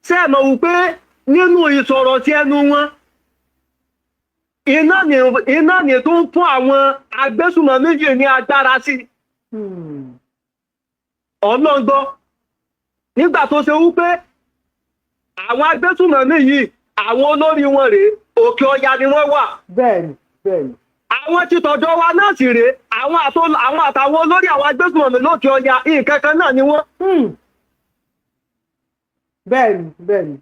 Ṣé ẹ mọ̀ wípé nínú ìsọ̀rọ̀ sí ẹnu wọn, iná ni tó ń fún àwọn agbésùnmọ̀ méjì ní agbára sí. Ọlọ́run gbọ́. Nígbà tó ṣe wípé àwọn agbésùnmọ̀mí yìí, àwọn olórí wọn rèé, òkè ọya ni wọ́n wà. Bẹ́ẹ̀ni. Àwọn tí tọ̀dọ̀ wa náà sì rèé, àwọn àtàwọn olórí àwọn agbésùnmọ̀mí lókè ọya nǹkan kan náà ni wọ́n. Bẹ́ẹ̀ni.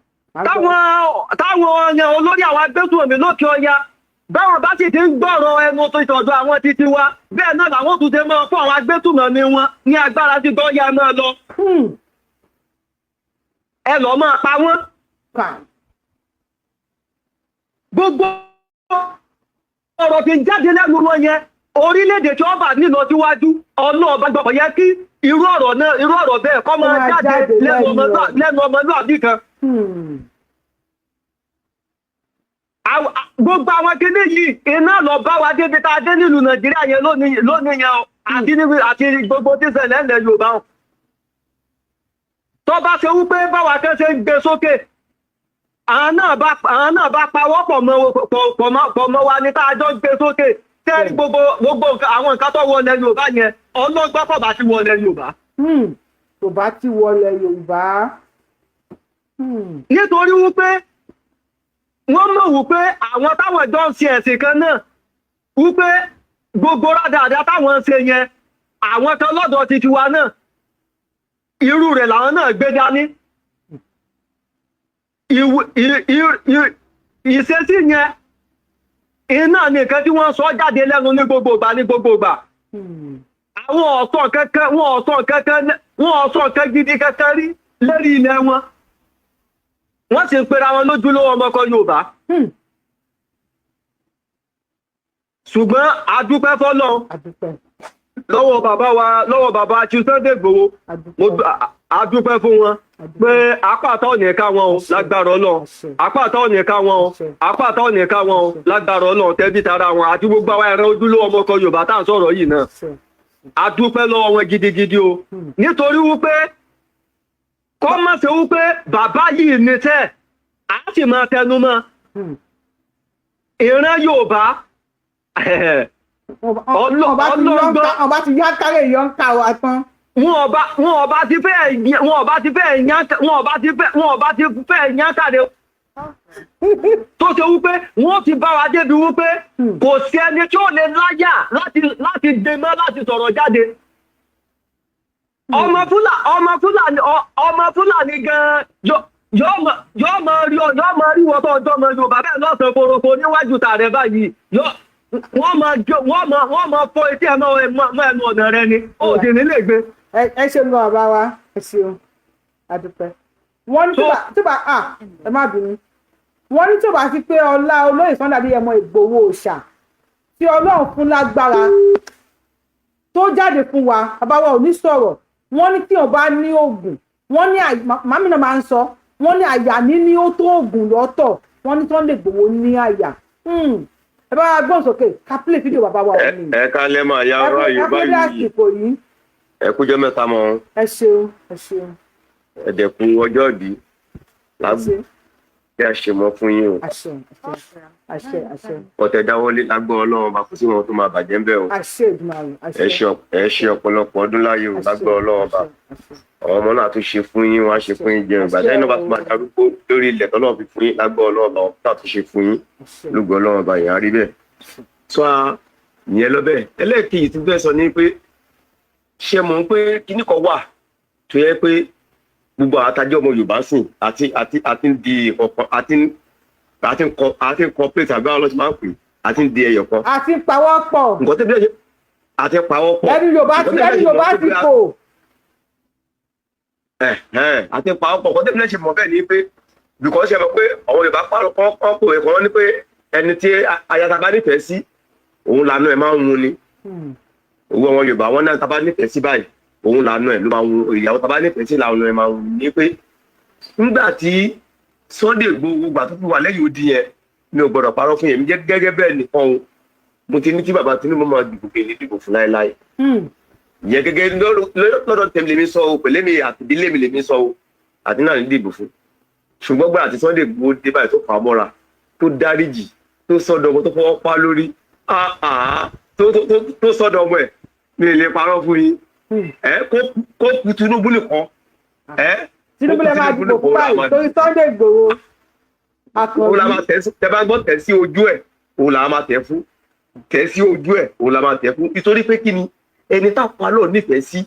Táwọn olórí àwọn agbésùnmọ̀mí lókè ọya báwọn bá sì ti ń gbọ́rọ̀ ẹnu tó tọ̀dọ̀ àwọn títí wa, bẹ́ẹ̀ náà làwọn tún ṣe máa fún àwọn agbésùnmọ̀mí wọn ní agbára tí tó yá máa lọ. Ẹ lọ máa pa wọ́n. gbogbo ọ̀rọ̀ tí ń jáde lẹ́nu wọn yẹn orílẹ̀-èdè tí wọ́n bá nílọ síwájú ọlọ́ọ̀bá gbọ́dọ̀ yẹ kí irú ọ̀rọ̀ bẹ́ẹ̀ kọ́ máa jáde lẹ́nu ọmọlúwàbí kan. Gbogbo àwọn kíní yìí iná lọ bá wa débi tá a dé nílùú Nàìjíríà yẹn lónìí yẹn àti gbogbo tí ṣẹlẹ̀ ńlẹ̀ Yorùbá. Tó bá ṣe wípé báwa kan ṣe ń gbé sókè àwọn náà bá pawọ́ pọ̀ mọ́ wa ní tá a jọ gbé sókè tẹ́rí gbogbo àwọn nǹkan tó wọlé Yorùbá yẹn ọlọ́gbọ́n kò bá ti wọlé Yorùbá. Kò bá ti wọlé Yorùbá. Nítorí wípé wọ́n mọ̀ wípé àwọn táwọn jọ ń ṣe ẹ̀sìn kan náà wípé gbogbo rádaràda táwọn ń ṣe yẹn àwọn kan lọ́dọ̀ ti tiwa náà irú rẹ̀ làwọn náà gbé dání. Ìṣesí yẹn iná nìkan tí wọ́n sọ jáde lẹ́nu ní gbogbo ìgbà. Àwọn ọ̀sán kan gidi kankan rí lérí ilẹ̀ wọn. Wọ́n sì ń pera wọn lójúlówó ọmọkọ Yorùbá. Ṣùgbọ́n a dúpẹ́ fọ́lọ́run lọ́wọ́ bàbá Chief Sunday Igboho a dúpẹ́ fún wọn pé apáta ọ̀nà ẹ̀ka wọn o lágbára Ọlọ́run apáta ọ̀nà ẹ̀ka wọn o apáta ọ̀nà ẹ̀ka wọn o lágbára Ọlọ́run tẹ́bí tara wọn àti gbogbo àwọn ẹran ojúlówó ọmọkọ Yorùbá tá à ń sọ̀rọ̀ yìí náà a dúpẹ́ lọ́wọ́ wọn gidigidi o nítorí wípé kọ́ mọ̀ sí wípé bàbá yìí ní tẹ́ a sì máa tẹnu mọ́ ìran Yorùbá ọba ti yá kárẹ̀ yọ ń ká wa tán. Wọn ọba ti fẹ́ yán kàdé tó ṣe wípé wọ́n ti bá wa débi wípé kò sí ẹni tí ó lè láyà láti dèmọ́ láti sọ̀rọ̀ jáde. Ọmọ Fúlàní gan yóò máa rí wọ́n tó ọjọ́ ọmọ Yorùbá bẹ́ẹ̀ lọ́sàn koroko níwájú tààrẹ báyìí wọ́n máa fọ́ etí ẹ̀mọ́ ẹnu ọ̀nà rẹ ni ó sì nílé gbé. Ẹ ṣeun gan bàbá wa ẹ ṣeun adúpẹ́. Wọ́n ní tó bá ẹ má bínú. Wọ́n ní tó bá ti pé ọlá olóyè Sunday Adéyẹmọ Ìgbòho Òòṣà tí Ọlọ́run fún lágbára tó jáde fún wa àbáwá ò ní sọ̀rọ̀. Wọ́n ní tí wọ́n bá ní oògùn wọ́n ní màmí náà máa ń sọ wọ́n ní àyà níní ó tó oògùn lọ́tọ̀ wọ́n ní Sunday Igboho ní àyà. Ẹ bá wa gbọ́n sókè ká play fídíò bàbá wa òní. Ẹ ká lẹ́ máa ya ọ̀rọ̀ yìí ẹ kújọ́ mẹ́ta mọ́. Ẹ ṣeun. Ẹ̀dẹ̀kú ọjọ́ ìbí lágbo bí a ṣe mọ́ fún yín o. Àṣẹ. Ọ̀tẹ̀ dáwọ́lé lágbó Ọlọ́run bá kú sí wọn tó máa bàjẹ́ ń bẹ̀ o. Àṣẹ Èdùmàrè. Ẹ ṣe ọ̀pọ̀lọpọ̀ ọdún láyé o lágbó Ọlọ́run bá. Àwọn ọmọ náà tún ṣe fún yín wọ́n á ṣe fún yín jẹun ìgbà tẹ́yìn náà bá tún máa darúgbó lórí ilẹ̀ tọ́lọ́run fi fún yín lágbó Ọlọ́run bá ọ̀tá tún ṣe fún yín lógo Ọlọ́run bá yẹn á rí bẹ́ẹ̀. Sọ ìyẹn lọ bẹ́ẹ̀ ẹlẹ́ẹ̀kejì tí fẹ́ sọ ní pé ṣe mọ̀ pé kíní kan wà tó yẹ pé gbogbo àtàjọ ọmọ Yorùbá sìn àti di ọ̀kan àti ń complete àbí àwọn ọlọ́sìn máa ń pè àti ń di ẹyọ kan. àti pawọ́ pọ̀. nǹkan tó bí ẹ ṣe àti pawọ́ pọ̀. ẹni Yorùbá ti kò. àti pawọ́ pọ̀ nǹkan tó bí ẹ ṣe mọ̀ bẹ́ẹ̀ ni pé bìkọ́ ṣe mọ̀ pé àwọn Yorùbá pàrọ̀ kan kò ẹ̀kọ́ ní pé ẹni tí ayata bá nífẹ̀ẹ́ sí òun lànà ẹ̀ máa ń hun ni. owó àwọn Yorùbá wọn náà tá bá nífẹ̀ẹ́ sí báyìí òun lànà ẹ̀ ló máa ń hun ìyàwó tá bá nífẹ̀ẹ́ sí lànà ẹ̀ máa ń hun ni pé nígbà tí Sunday Igboho gbà tó fi wà lẹ́yìn odi yẹn mi ò gbọ́dọ̀ parọ́ fún yẹn mi jẹ́ gẹ́gẹ́ bẹ́ẹ̀ nìkan o mo ti ní tí bàbá Tinubu máa dìbò kí n lè dìbò fún láéláé ìyẹn gẹ́gẹ́ lọ́dọ̀ tẹ̀mí lèmi sọ o pẹ̀lẹ́ mi àtìdílé mi lèmi sọ o àti náà ní dìbò fún ṣùgbọ́n gbà àti Sunday Igboho dé báyìí tó fà á mọ́ra tó dáríjì tó sọ́dọ̀ ọmọ tó fọwọ́ pa lórí tó sọ́dọ̀ ọmọ ẹ̀ mi lè parọ́ fún yín kó kú Tinubu nìkan Tinubu lè máa dìbò fún báyìí torí Sunday Igboho. òun la máa tẹ̀ sí tẹ bá gbọ́ tẹ̀ sí ojú ẹ̀ òun la máa tẹ̀ fún tẹ̀ sí ojú ẹ̀ òun la máa tẹ̀ fún nítorí pé kí ni ẹni tá a pa lọ́ọ̀ nífẹ̀ẹ́ sí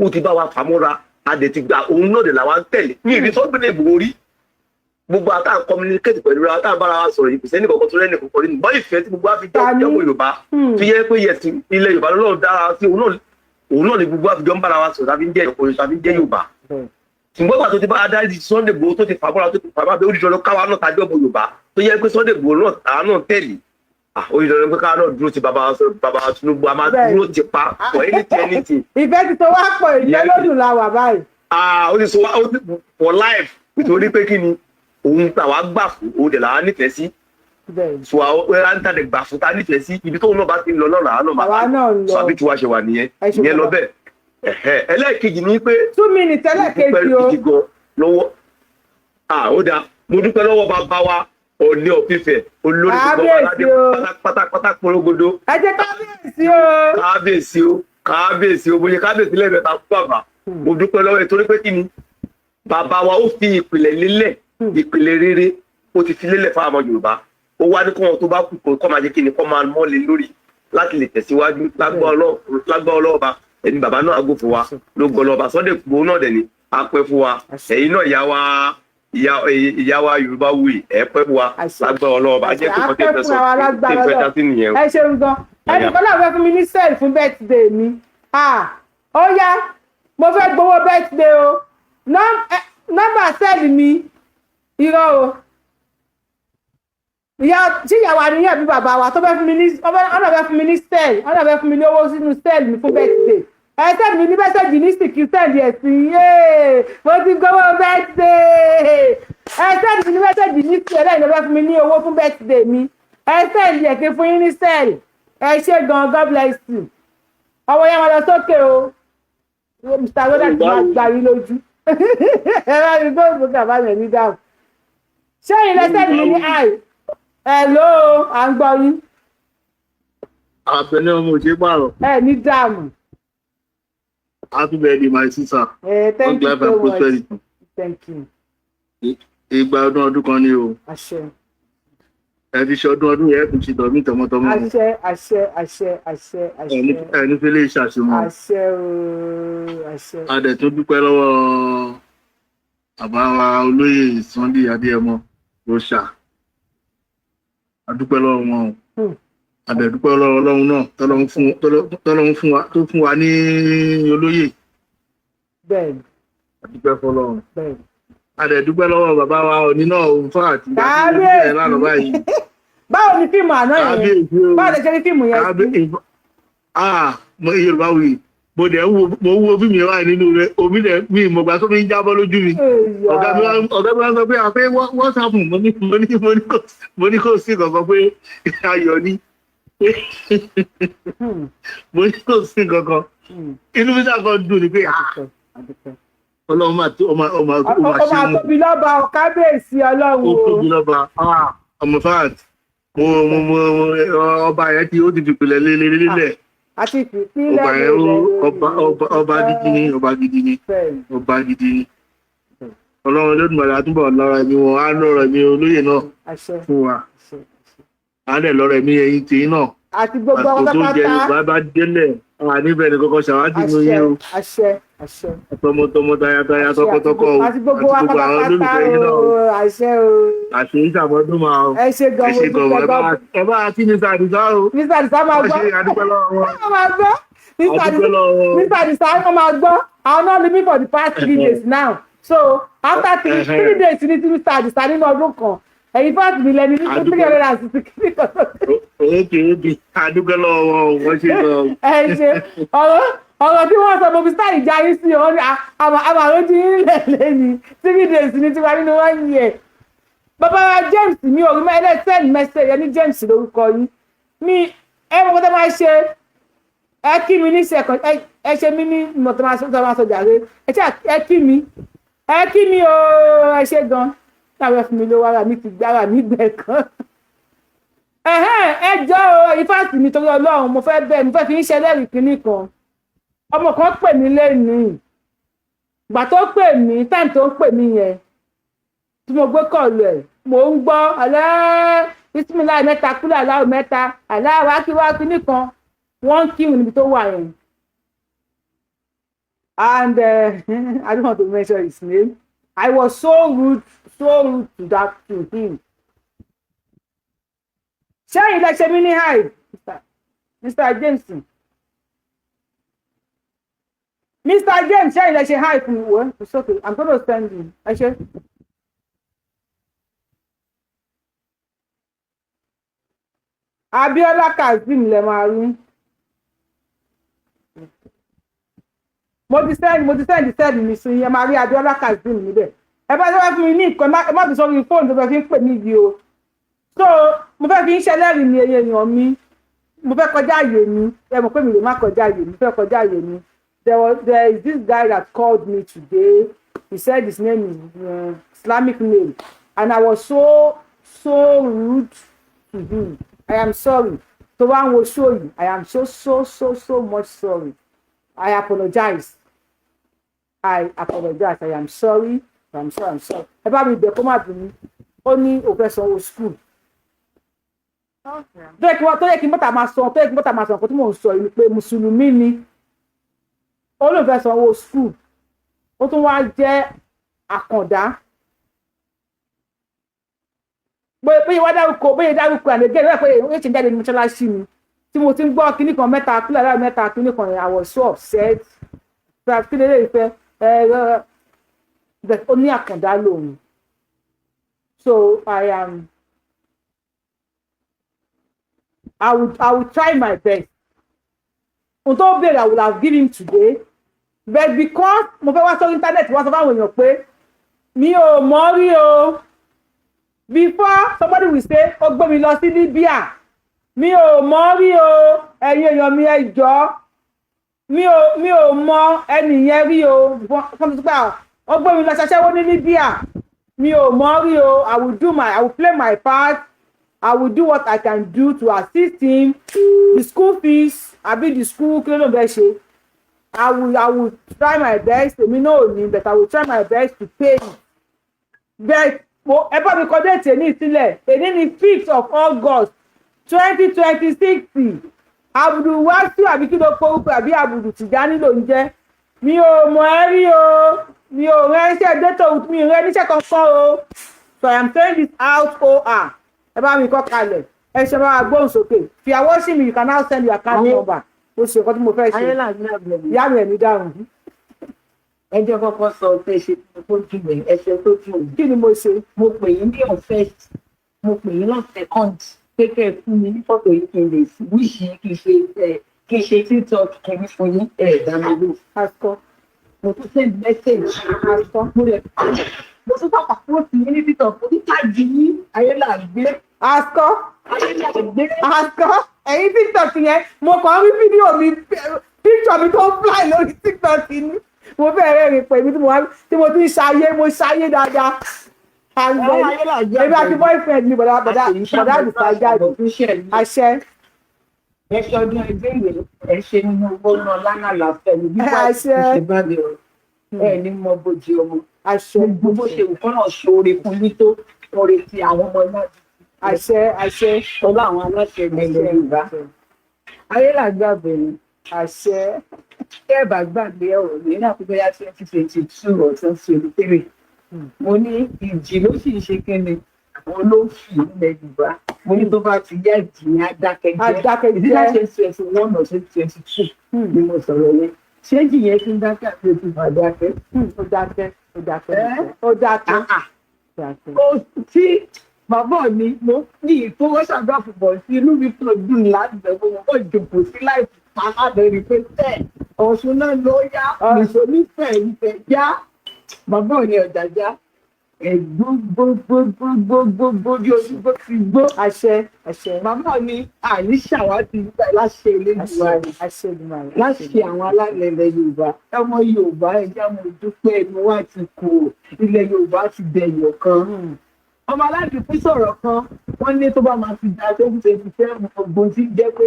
ó ti bá wa fàmúra adẹ̀ ti gba òun náà dẹ̀ làwa ń tẹ̀lé ní ìrísí Sunday Igboho rí gbogbo àtà ń communicate pẹ̀lú ra àtà ń bára wa sọ̀rọ̀ ìpèsè ní kọ̀ọ̀kan tó lẹ́nu kọ̀ọ̀kan nínú bọ́ ìfẹ́ tí gbogbo wa fi jẹ́ ọmọ Yorùbá tó yẹ pé yẹsì ilẹ̀ Yorùbá lọ́wọ́ dára sí òun náà ni gbogbo wa fi jọ ń bára wa sọ̀rọ̀ tàbí ń jẹ́ ọkùnrin tàbí ń jẹ́ Yorùbá ṣùgbọ́n gbà tó ti bá adarí Sunday Igboho tó ti fàmúra tó ti fàmúra bẹ́ẹ̀ ó dìjọ́ lọ káwa náà tàbí ọmọ Yorùbá tó yẹ pé Sunday Igboho náà àwọn náà tẹ̀lé ó yẹ lọ́dọ̀ pé káwọn náà dúró ti bàbá Tinubu a máa dúró ti pa for anything. ìfẹ́ ti tó wá pọ̀ ìfẹ́ lódùn la wà báyìí. ó ti sọ wá for life nítorí pé kí ni òun tàwa gbà fún òun dẹ̀ làwa nífẹ̀ẹ́ sí so àwọn ẹ̀rántà dẹ̀ gbà fún ta nífẹ̀ẹ́ sí ibi tóun náà bá ti ń lọ náà làwa náà máa sọ àbí tí wàá ṣe wà nìyẹn ìyẹn lọ bẹ́ẹ̀. ẹlẹ́ẹ̀kejì ni pé 2 minutes ẹlẹ́ẹ̀kejì o lọ́wọ́ ó dáa mo dúpẹ́ lọ́wọ́ bàbá wa Ọọ̀ni of Ifẹ̀ olórí gbogbo aládé pátápátá porogodo. ẹ jẹ́ kábíyèsí o. kábíyèsí o bóyá kábíyèsí lẹ́ẹ̀mẹ́ta fún bàbá mo dúpẹ́ lọ́wọ́ ẹ̀ torí pé kí ni bàbá wa ó fi ìpìlẹ̀ lélẹ̀ ìpìlẹ̀ rere ó ti fi lélẹ̀ fún àwọn Yorùbá ó wá ní kí wọn tó bá kú kọ́ máa jẹ́ kí ni kọ́ máa mọ́lẹ̀ lórí láti lè tẹ̀síwájú lágbá ọlọ́ọ̀ba ẹni bàbá náà agbó fún wa ló gbọ́ lọ́ba Sunday Igboho náà dẹ̀ ni a pẹ́ fún wa ẹ̀yin náà ìyá wa Yorùbá wuyì ẹ pẹ́ fún wa lágbá ọlọ́ọ̀ba jẹ́ kó kọ́ tẹ́ fẹ́ dá sí nìyẹn. ẹ ṣeun gan ẹnì kan náà fẹ́ fún mi ní sẹ́ẹ̀lì fún birthday mi ó yá mo fẹ́ gbowó birthday o nọ́mbà sẹ́ẹ̀lì mi irọ́ o tí ìyàwó àníyàn bí bàbá wa tó fẹ́ fún mi ní ọ̀nà fẹ́ fún mi ní sẹ́ẹ̀lì ọ̀nà fẹ́ fún mi ní owó sínú sẹ́ẹ̀lì mi fún birthday sẹ́ẹ̀lì mi ní mẹ́sẹ̀gì ní sìkì sẹ́ẹ̀lì ẹ̀sìn mo ti gbowó birthday sẹ́ẹ̀lì mi ní mẹ́sẹ̀gì ní sìkì ẹ̀lẹ́yìn ló fẹ́ fún mi ní owó fún birthday mi sẹ́ẹ̀lì ẹ̀kẹ́ fún yín ní sẹ́ẹ̀lì ẹ ṣé gan God bless you ọwọ́ yẹn wọn lọ sókè o Mr. Roda ti máa gbà yín lójú ẹ bá mi gbọ́ òṣùpá bàbá mi ní dáhùn ṣé ìlẹsẹ̀ mi ní àì hello à ń gbọ́ yín. àpẹẹrẹ ọmọ òṣè pààrọ̀. ẹ ní dáàmú. happy birthday my sister. Thank you so much. Thank you. ìgbà ọdún kan ni o. àṣẹ. ẹ ti ṣe ọdún yẹn kò ṣe tọ̀mí tọmọtọmọ. àṣẹ. ẹni fẹ́ lè ṣàṣemọ. àṣẹ o àṣẹ. a dẹ̀ tún dúpẹ́ lọ́wọ́ bàbá wa olóyè Sunday Adéyẹmọ Roṣà a dúpẹ́ lọ́wọ́ wọn o a dẹ̀ dúpẹ́ lọ́wọ́ Ọlọ́run náà tọ́lọ́run fún wa ní olóyè. bẹ́ẹ̀ni. a dúpẹ́ fọ́lọ́run. bẹ́ẹ̀ni. a dẹ̀ dúpẹ́ lọ́wọ́ bàbá wa Ọọ̀ni náà òun fún àti ìgbà lánàá báyìí. báwo ni fíìmù àná yẹn báwo lè ṣe ní fíìmù yẹn sí. mo Yorùbá wuyì mo dẹ̀ mo wo fíìmù yẹn wà nínú rẹ̀ omi dẹ̀ mi ìmọ̀gbà tó fi ń jábọ́ lójú mi. ọ̀gá mi wá sọ pé àpé what's happen mo ní kò sí kankan pé ayọ̀ ni mo ní kò sí kankan inú mi sàkọ́ dùn ni pé Ọlọ́run máa tó ọmọ tóbi lọ́ba kábíyèsí Ọlọ́run o. ó tóbi lọ́ba ọmọ fat ọba yẹn tí ó ti fìpìlẹ̀ lélẹ̀. àti ìpínlẹ̀ ọba gidi ni Ọlọ́run Olódùmarè àtúbọ̀ lọ́rọ̀ ẹ̀mí wọn á lọ́rọ̀ ẹ̀mí olóyè náà fún wa á dẹ̀ lọ́rọ̀ ẹ̀mí ẹ̀yìn tèyí náà àti gbogbo ọkọ tó jẹ Yorùbá bá délẹ̀ níbẹ̀ ni kọ́kọ́ ṣàwádìí ní oyè o tọmọtọmọ tayataya tọkọtọkọ o àti gbogbo àwọn olólùfẹ́ yìí náà àṣẹ ìṣàmọ́dún máa o ẹ ṣe gan ẹ bá a kí Mr. Adisa o Mr. Adisa máa gbọ́ Mr. Adisa máa gbọ́ àwọn náà live for the past 3 days now so after 3 days ní ti Mr. Adisa nínú ọdún kan ẹ̀yin fáàtì mi lẹ́ni ní 360 kan. Òkè àdúgbò lọ́wọ́ wọn ṣe lọ. ẹ ṣe ọ̀rọ̀ tí wọ́n sọ mo fi sáà ìjà yín sí ọ àmàlójú yín lẹ́ni 3 days ní tiwa nínú 1 year. bàbá wa James mi ò rí mẹ́lẹ́ send message ẹni James lórúkọ yín mi ẹ mọ̀ kọ́tà máa ṣe ẹ kí mi ní ṣẹ̀kọ̀ ẹ ṣe mí ní mọ̀tò máa sọ jàre ẹ kí mi o ẹ ṣe gan táwọn fún mi lówó ara mi ti gbára mi gbẹ kan ẹ jọ ìfàsì mi torí Ọlọ́run mo fẹ́ fi ń ṣẹlẹ́rìí kínní kan ọmọ kan pè mí lẹ́nu ìgbà tó pè mí táìmù tó ń pè mí yẹn tí mo gbé kọ̀ọ̀lù ẹ̀ mò ń gbọ́ alẹ́ bísímìlá mẹ́ta kúlẹ̀ aláwọ̀ mẹ́ta aláwọ̀ kínní kan wọ́n ń kírun níbi tó wà yẹn and I don't want to mention his name. I was so rude to him. Ṣé ilé ṣe mí ní hi, Mr. Jameson? Mr. James, ṣé ilé ṣe hi fún mi? Well, it's okay. I'm going to send you. Ẹ ṣé. Abiola Kazeem lẹ máa rí. Mo ti send mi sí yẹn máa rí Abiola Kazeem níbẹ̀. Ẹ bá fẹ́ fún mi ní nǹkan ẹ má fi sọ orí fóònù tó fẹ́ fi ń pè mí yìí o. So mo fẹ́ fi ń ṣẹlẹ́rìí ní èèyàn mi. Mo fẹ́ kọjá àyè mi. Ẹ mọ̀ pé mi lè má kọjá àyè mi. Mo fẹ́ kọjá àyè mi. There is this guy that called me today. He said his name is Islamic name. And I was so rude to him. I am sorry. So one will show you. I am so much sorry. I apologize. I apologize. I am sorry. I'm sorry. Ẹ bá mi bẹ̀ kó má bínú. Ó ní ó fẹ́ sanwó school. Tó yẹ kí mọ́tà máa sọ nǹkan tí mò ń sọ yìí ni pé Mùsùlùmí ni. Ó ló fẹ́ sanwó school. Ó tún wá jẹ́ àkàndá. Bóyá wá dárúkọ àlejò ẹ̀rọ pé ó ṣe jáde ní mọ́ṣáláṣí mi. Tí mo ti ń gbọ́ kinní kan mẹ́ta kílẹ̀ mẹ́ta kinní kan yẹn I was so upset. Kí lè lè fẹ́ ó ní àkàndá lòun. So I will try my best. Ohun tó bẹ̀rẹ̀ I would have given him today. But because mo fẹ́ wá sórí internet wá sọ fáwọn èèyàn pé mi ò mọ̀ rí o. Before somebody will say ó gbé mi lọ sí Libya. Mi ò mọ̀ rí o. Ẹ̀yin èèyàn mi ẹ jọ̀ọ́. Mi ò mọ̀ ẹni yẹn rí o. Fọ́n tó pé ó gbé mi lọ ṣaṣẹ́wó ní Libya. Mi ò mọ̀ rí o. I will play my part. I will do what I can do to assist him. The school fees, àbí the school kí ló ń bẹ ṣe. I will try my best. Èmi náà ò ní, but I will try my best to pay him. But ẹ bá mi kọ déètì èní sílẹ̀. Èní ni 5th of August 2026. Àbùdù Wasiu àbí kí ló porúkọ àbí Àbùdù Tìjání ló ń jẹ́. Mi ò mọ̀ ẹ́ rí o. Mi ò ránṣẹ́ dẹ́tọ̀ mi ò rẹ́ níṣẹ́ kankan o. So I am saying this out OR. Ẹ bá mi kọ kalẹ̀. Ẹ ṣe máa gbóhùn sókè. If you are watching me, you can now send your account number. Ó ṣe nǹkan tí mo fẹ́ ṣe. Ìyá mi ẹ̀ ní dáhùn. Ẹjọ́ kọ́kọ́ sọ pé ṣe tó jù mí, ẹṣẹ tó jù mí. Kí ni mo ṣe? Mo pè yín ní on first, mo pè yín on second. Kékeré fún mi ní fọ́tò yìí kí n lè wíṣì kí n ṣe TikTok kiri fún yín ẹ̀ẹ́dánilò. Asọ. Mo tún send message. Asọ. Mo tún pàpà fún mi ní TikTok mo tún tàjì yín ayélàgbé. Asọ. Ayélàgbé. Asọ. Ẹ̀yin TikTok yẹn, mo kàn rí fídíò mi, picture mi tó ń fly lórí TikTok ni. Mo bẹ̀rẹ̀ rìn pẹ̀lú tí mo ti ń ṣayé, mo ṣayé dáadáa. Èmi àti boyfriend mi bọ̀dá àdùsá jáde. Àṣẹ. Ẹ ṣọdún ẹgbẹ́ ìwé ẹ ṣe nínú owó náà lánàá láfẹ́ mi bí wàá ṣe bá mi rọ. Ẹ ní mọ bójú ọmọ. Àṣẹ. Gbogbo ṣe nǹkan náà ṣoore fún yín tó oore ti àwọn ọmọ náà. Àṣẹ. Ọlá àwọn aláṣẹ ilẹ̀ Yorùbá. Ayélàgbà bẹ̀rẹ̀. Àṣẹ. Tẹ́ ẹ bá gbàgbé ọ̀rọ̀ ní àkúgbẹ́yà 2022 or 2023. Mo ní ìjì ló sì ń ṣe kíni àwọn olófì ilẹ̀ Yorùbá. Mo ní tó bá ti yá ìjì ní adákẹ́jẹ́. Ìdí láti 2021 or 2022 ni mo sọ̀rọ̀ yẹn. Ṣé ìjì yẹn ti ń dákẹ́ àti ètò ìbàdákẹ́? Ó dákẹ́. Tí bàbá mi mo ní ìfowósàgbà fúnbọ̀ sí inú mi tó dùn láti bẹ̀rù wọn ó jòkó sí láìpẹ́ alábẹ̀rẹ̀ pé tẹ̀ Ọ̀ṣun náà ló yá nìṣó nífẹ̀ẹ́ ìfẹ́ já bàbá ò ní ọ̀jà já gbogbo bí ojúgbó ti gbó. Àṣẹ. Bàbá mi àní ṣàwátì nígbà láṣẹ Elédùmarè láṣẹ àwọn alálẹ̀ ilẹ̀ Yorùbá ọmọ Yorùbá ẹ̀jẹ̀ mo dúpẹ́ ẹnu wá ti kò ilẹ̀ Yorùbá ti dẹ̀yọ̀ kan. Ọmọ aládùúgbò sọ̀rọ̀ kan wọ́n ní tó bá máa fi da 2027 ọgbọ́n tí jẹ́ pé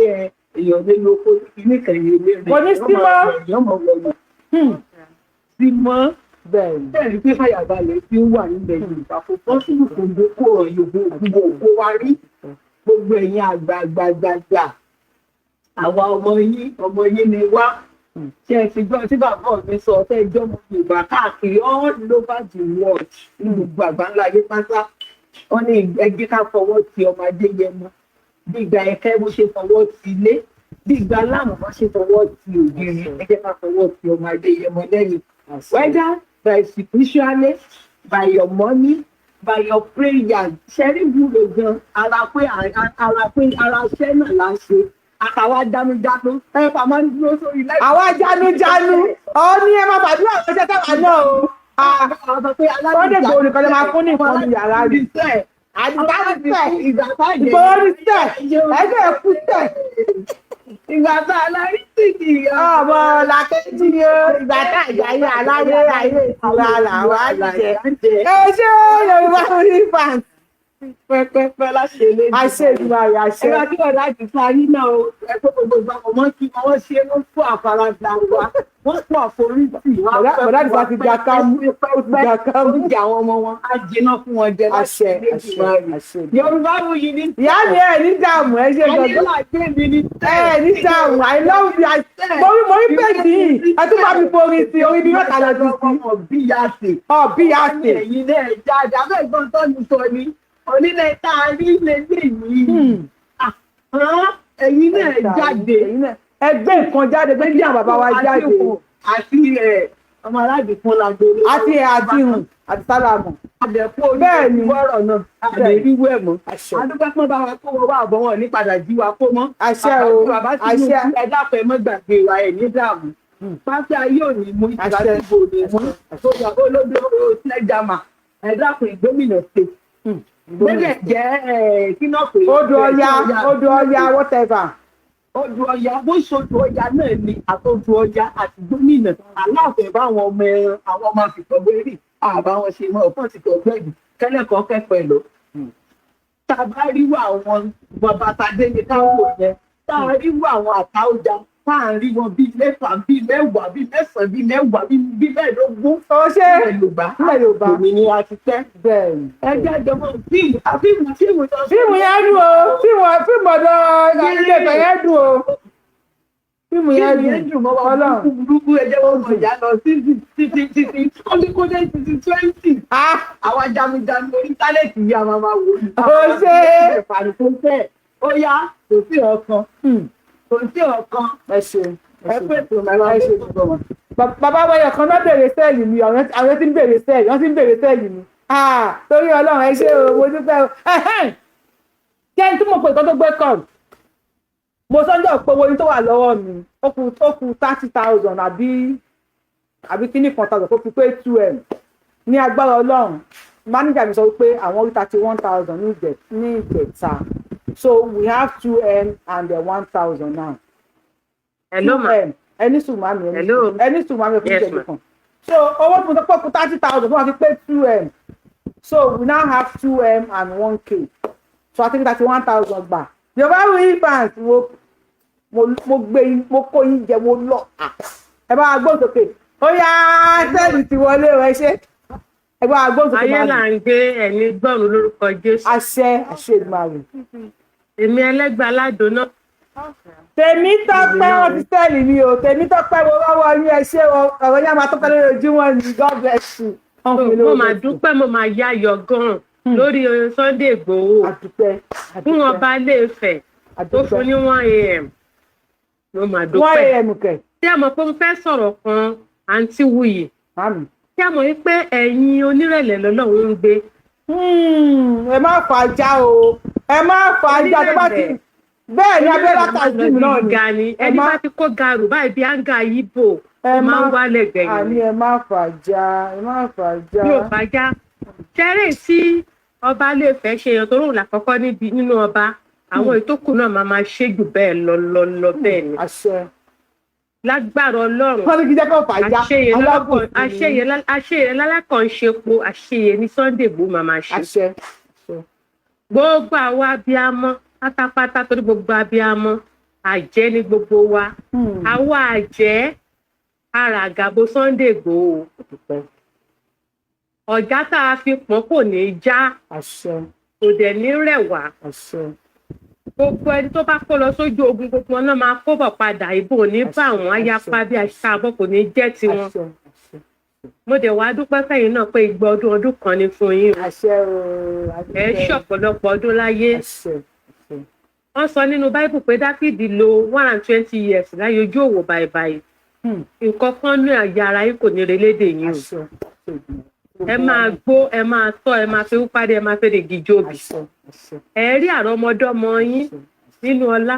èèyàn lé lóko níkànnì ilé rẹ̀ kò ní símọ́ bẹ́ẹ̀ pé fàyàbalẹ̀ tí ń wà nílẹ̀ Yorùbá kò tọ́ sí ìkòǹdókò Yorùbá òkú wa rí gbogbo ẹ̀yin àgbààgbà àwa ọmọ yín ni wá ṣe é ti gbọ́ tí bàbá mi sọ ọ̀tẹ́ ìjọba Yorùbá káàkiri all over the world ní gbogbo àgbáńlá ayé pátá wọ́n ní ẹgbẹ́ ká fọwọ́ ti ọmọ Adéyẹmọ bí ìgbà ẹ̀kẹ́ bó ṣe fọwọ́ ti ilé bí ìgbà láàmú bó ṣe fọwọ́ ti ògiri ẹgbẹ́ ká fọwọ́ ti ọmọ Adéyẹmọ lẹ́yìn whether by spiritually by your money by your prayers ṣẹ́rí wúlò gan ara iṣẹ́ náà là ń ṣe àtàwọn jánu ẹ fà máa ń dúró sórí lẹ́yìn. àwa jánu ọ ní ẹ máa bàdúrà ọ̀ṣẹ́ táwa náà o. Sunday Igboho nìkan lè máa fún ní nǹkan ní yàrá rí. Àdìgbàdì tẹ̀, Igboho ní tẹ̀, ẹgbẹ́ ẹ̀kú tẹ̀. Ìgbà tá a lárí sí ni ọmọ làkejì ni ó ìgbà tá àjàyè aláyé ayé ìtura làwọn àjẹ. Ẹ ṣé Yorùbá ní fans. Pẹ́pẹ́pẹ́ láṣẹ ilé ìgbà. Àṣẹ ìgbà rẹ̀ àṣẹ. Ẹ bá kí ọ̀dà ti parí náà o. Ẹ tó gbogbo ìgbà ọmọ kí wọ́n ṣe ló fún àfaradà wa. Wọ́n pọ̀ àforítì. Bọ̀dá ìgbà ti ga kámú. Ó ti ga kámú. Oúnjẹ àwọn ọmọ wọn á jiná fún wọn jẹ àṣẹ àṣẹ. Yorùbá Wuyi ní. Ìyá mi ẹ̀ ní dààmú ẹ ṣe gbọdọ̀. Ayé làgbé mi ní. Ẹ ní dààmú I love you. Mo rí pèsè yìí. Ẹ tún bá mi forí sí orí bí mẹ́ta lọ sí. Bí yá sè. Bí yá sè. Ẹ̀yin náà jáde. Abẹ́ ìgbọ́n tó ń sọ ni. Onílẹ̀ tá a rí lélẹ̀ yìí. Ẹ̀yin náà jáde. Ẹgbẹ́ nǹkan jáde pé kí àwọn bàbá wa jáde. Àti ọmọ aládìí fún lágbèrè. Àti àti hùn àti sálámù. Àdẹ̀pọ̀ bẹ́ẹ̀ ni wọ́rọ̀ náà. Àdẹ̀ríwú ẹ̀ mọ́. Adúgbò pọ́n bá wa kó wọ́n wá àbọ̀ wọn ní padà jí wa kó mọ́. Àṣẹ o. Àṣẹ. Ẹ dápẹ́ mọ́ gbàgbé wa ẹ̀ ní dààmú. Pápá ayé ò ní mú ìtura tí kò ní mú. Sọ́jà olódó sledgehammer. Ẹ dápẹ́ gómìnà state. Gbẹ́dẹ̀ jẹ́ kí náà pé. Odò Ọya whatever. Odò Ọya bó ṣojú Ọya náà ni àtọ́jú Ọya àti gómìnà aláàfẹ́ bá àwọn ọmọ ẹran àwọn ọmọ àfìkọ́gbẹ́rì àbáwọn ṣe mọ́ ọ̀pọ̀ ti kọ̀gbẹ́rì kẹ́lẹ́kọ̀ọ́ kẹ́pẹ́ lọ. Tá a bá rí wà àwọn bàbá tàdé ní káwọ̀ yẹn tá a rí wà àwọn àtà ọjà tá a rí wọn bíi mẹ́fà bíi mẹ́wàá bíi mẹ́sàn-án bíi mẹ́wàá bíi mẹ́ẹ̀ẹ́dógún. Ó ṣe ilẹ̀ Yorùbá òmìnira ti tẹ́. Bẹ́ẹ̀ni. Ẹgbẹ́ ìjọba fíìmù fíìmù yẹn dùn o fíìmù ọ̀dọ̀ ilé ìfẹ́ yẹn dùn o fíìmù yẹn dùn Ọlọ́run burúkú ẹjẹ́ wọn mọ̀ ìyá lọ sí kọ́lékọ́lé títí 20. Àwọn jagunjagun orí íńtánẹ́ẹ̀tì yìí a máa wò ní. Ó ṣe ìfàlù tó fẹ́ ó yá kò sí ọ̀kan ẹ ṣe ẹ pé tó máa ń ṣe gbogbo wọn. Bàbá wẹ̀yẹ̀ kan náà bèrè sẹ́ẹ̀lì mi àwọn tí ń bèrè sẹ́ẹ̀lì mi torí Ọlọ́run ẹ ṣe o mo dúpẹ́ o kí ẹni tí mo pè tó gbé kọ́ọ̀lù mo sọ́njọ́ pé owó yín tó wà lọ́wọ́ mi ó kù 30,000 àbí kíní kan tàbí kó fi pé 2M ní agbára Ọlọ́run máníjà mi sọ pé àwọn orí 31,000 ní ìjẹta so we have 2M and 1,000 now. Hello ma. Ẹni sùn máa mi ẹni sùn máa mi fún ìjẹ̀bù kan. So owó tó pọ̀ kù 30,000 fún wa fi pé 2M so we now have 2M and 1K so I think 31,000 gbà. Yorùbá Wuyi fans mo kó yín jẹ mo lọ ẹ bá gbọ́ sókè ó yá sẹ́ẹ̀lì ti wọlé ẹ ṣe ẹ bá gbọ́ sókè. Ayé là ń gbé ẹni gbọ́rùn lórúkọ Jésù. Àṣẹ Èdùmàrè. Èmi ẹlẹ́gbàá aládùn náà. Tèmítọ́pẹ́ wọn ti sẹ́ẹ̀lì mi o Tèmítọ́pẹ́ mo wá wọ yín ẹ ṣé ọ̀rọ̀ yẹn máa tọ́pẹ́ lójoojúmọ́ ni God bless you. Mo máa dúpẹ́ mo máa yáyọ̀ gan-an lórí Sunday Igboho fún ọba Ilé-Ifẹ̀ tó fún ní 1 AM mo máa dúpẹ́ 1 AM kẹ̀. Tí a mọ̀ pé mo fẹ́ sọ̀rọ̀ kan àǹtí Wuyi tí a mọ̀ wípé ẹ̀yin onírẹ̀lẹ̀ lọ́lọ́run ń gbé. Ẹ má fàájà o ẹ má fàájà tó bá ti bẹ́ẹ̀ ni abẹ́rẹ́ àtàkùn náà ni ẹni bá ti kó gaàrú báyìí bí áńgà yíbò máa ń wálẹ̀ gbẹ̀yìn. Àní ẹ má fàájà bí ò fàájà ṣẹ́rẹ̀ tí ọba Ilé-Ifẹ̀ ṣe èèyàn tó rò lákọ́kọ́ nínú ọba àwọn ìtókù náà máa ṣe jù bẹ́ẹ̀ lọ bẹ́ẹ̀ ni. Lágbára Ọlọ́run àṣeyẹ lálákànṣepo àṣeyẹ ní Sunday Igboho máa ṣe. Gbogbo àwa abiyamọ pátápátá torí gbogbo abiyamọ àjẹ́ ní gbogbo wa àwa àjẹ́ àràgàbò Sunday Igboho ọ̀já tá a fi pọ́n kò ní í já kò dẹ̀ ní rẹ̀wá gbogbo ẹni tó bá kó lọ sójú ogun gbogbo wọn náà máa kó bọ̀ padà ìbò ní bá àwọn ayapa bí àṣà àbọ̀ kò ní jẹ́ tiwọn. Mo dẹ̀ wá dúpẹ́ fẹ́yìn náà pé igba ọdún kan ni fún yín ẹ ṣọ̀pọ̀lọpọ̀ ọdún láyé. Wọ́n sọ nínú Báíbù pé Dáfídì lò 120 years láyé ojú òwò báyìí nǹkan kan ní àyà ara yín kò ní relédè yín o. ẹ máa gbó ẹ máa tọ́ ẹ máa fi wúpádé ẹ máa fi lè gìjòbì ẹ rí àrọmọdọ́mọ yín nínú ọlá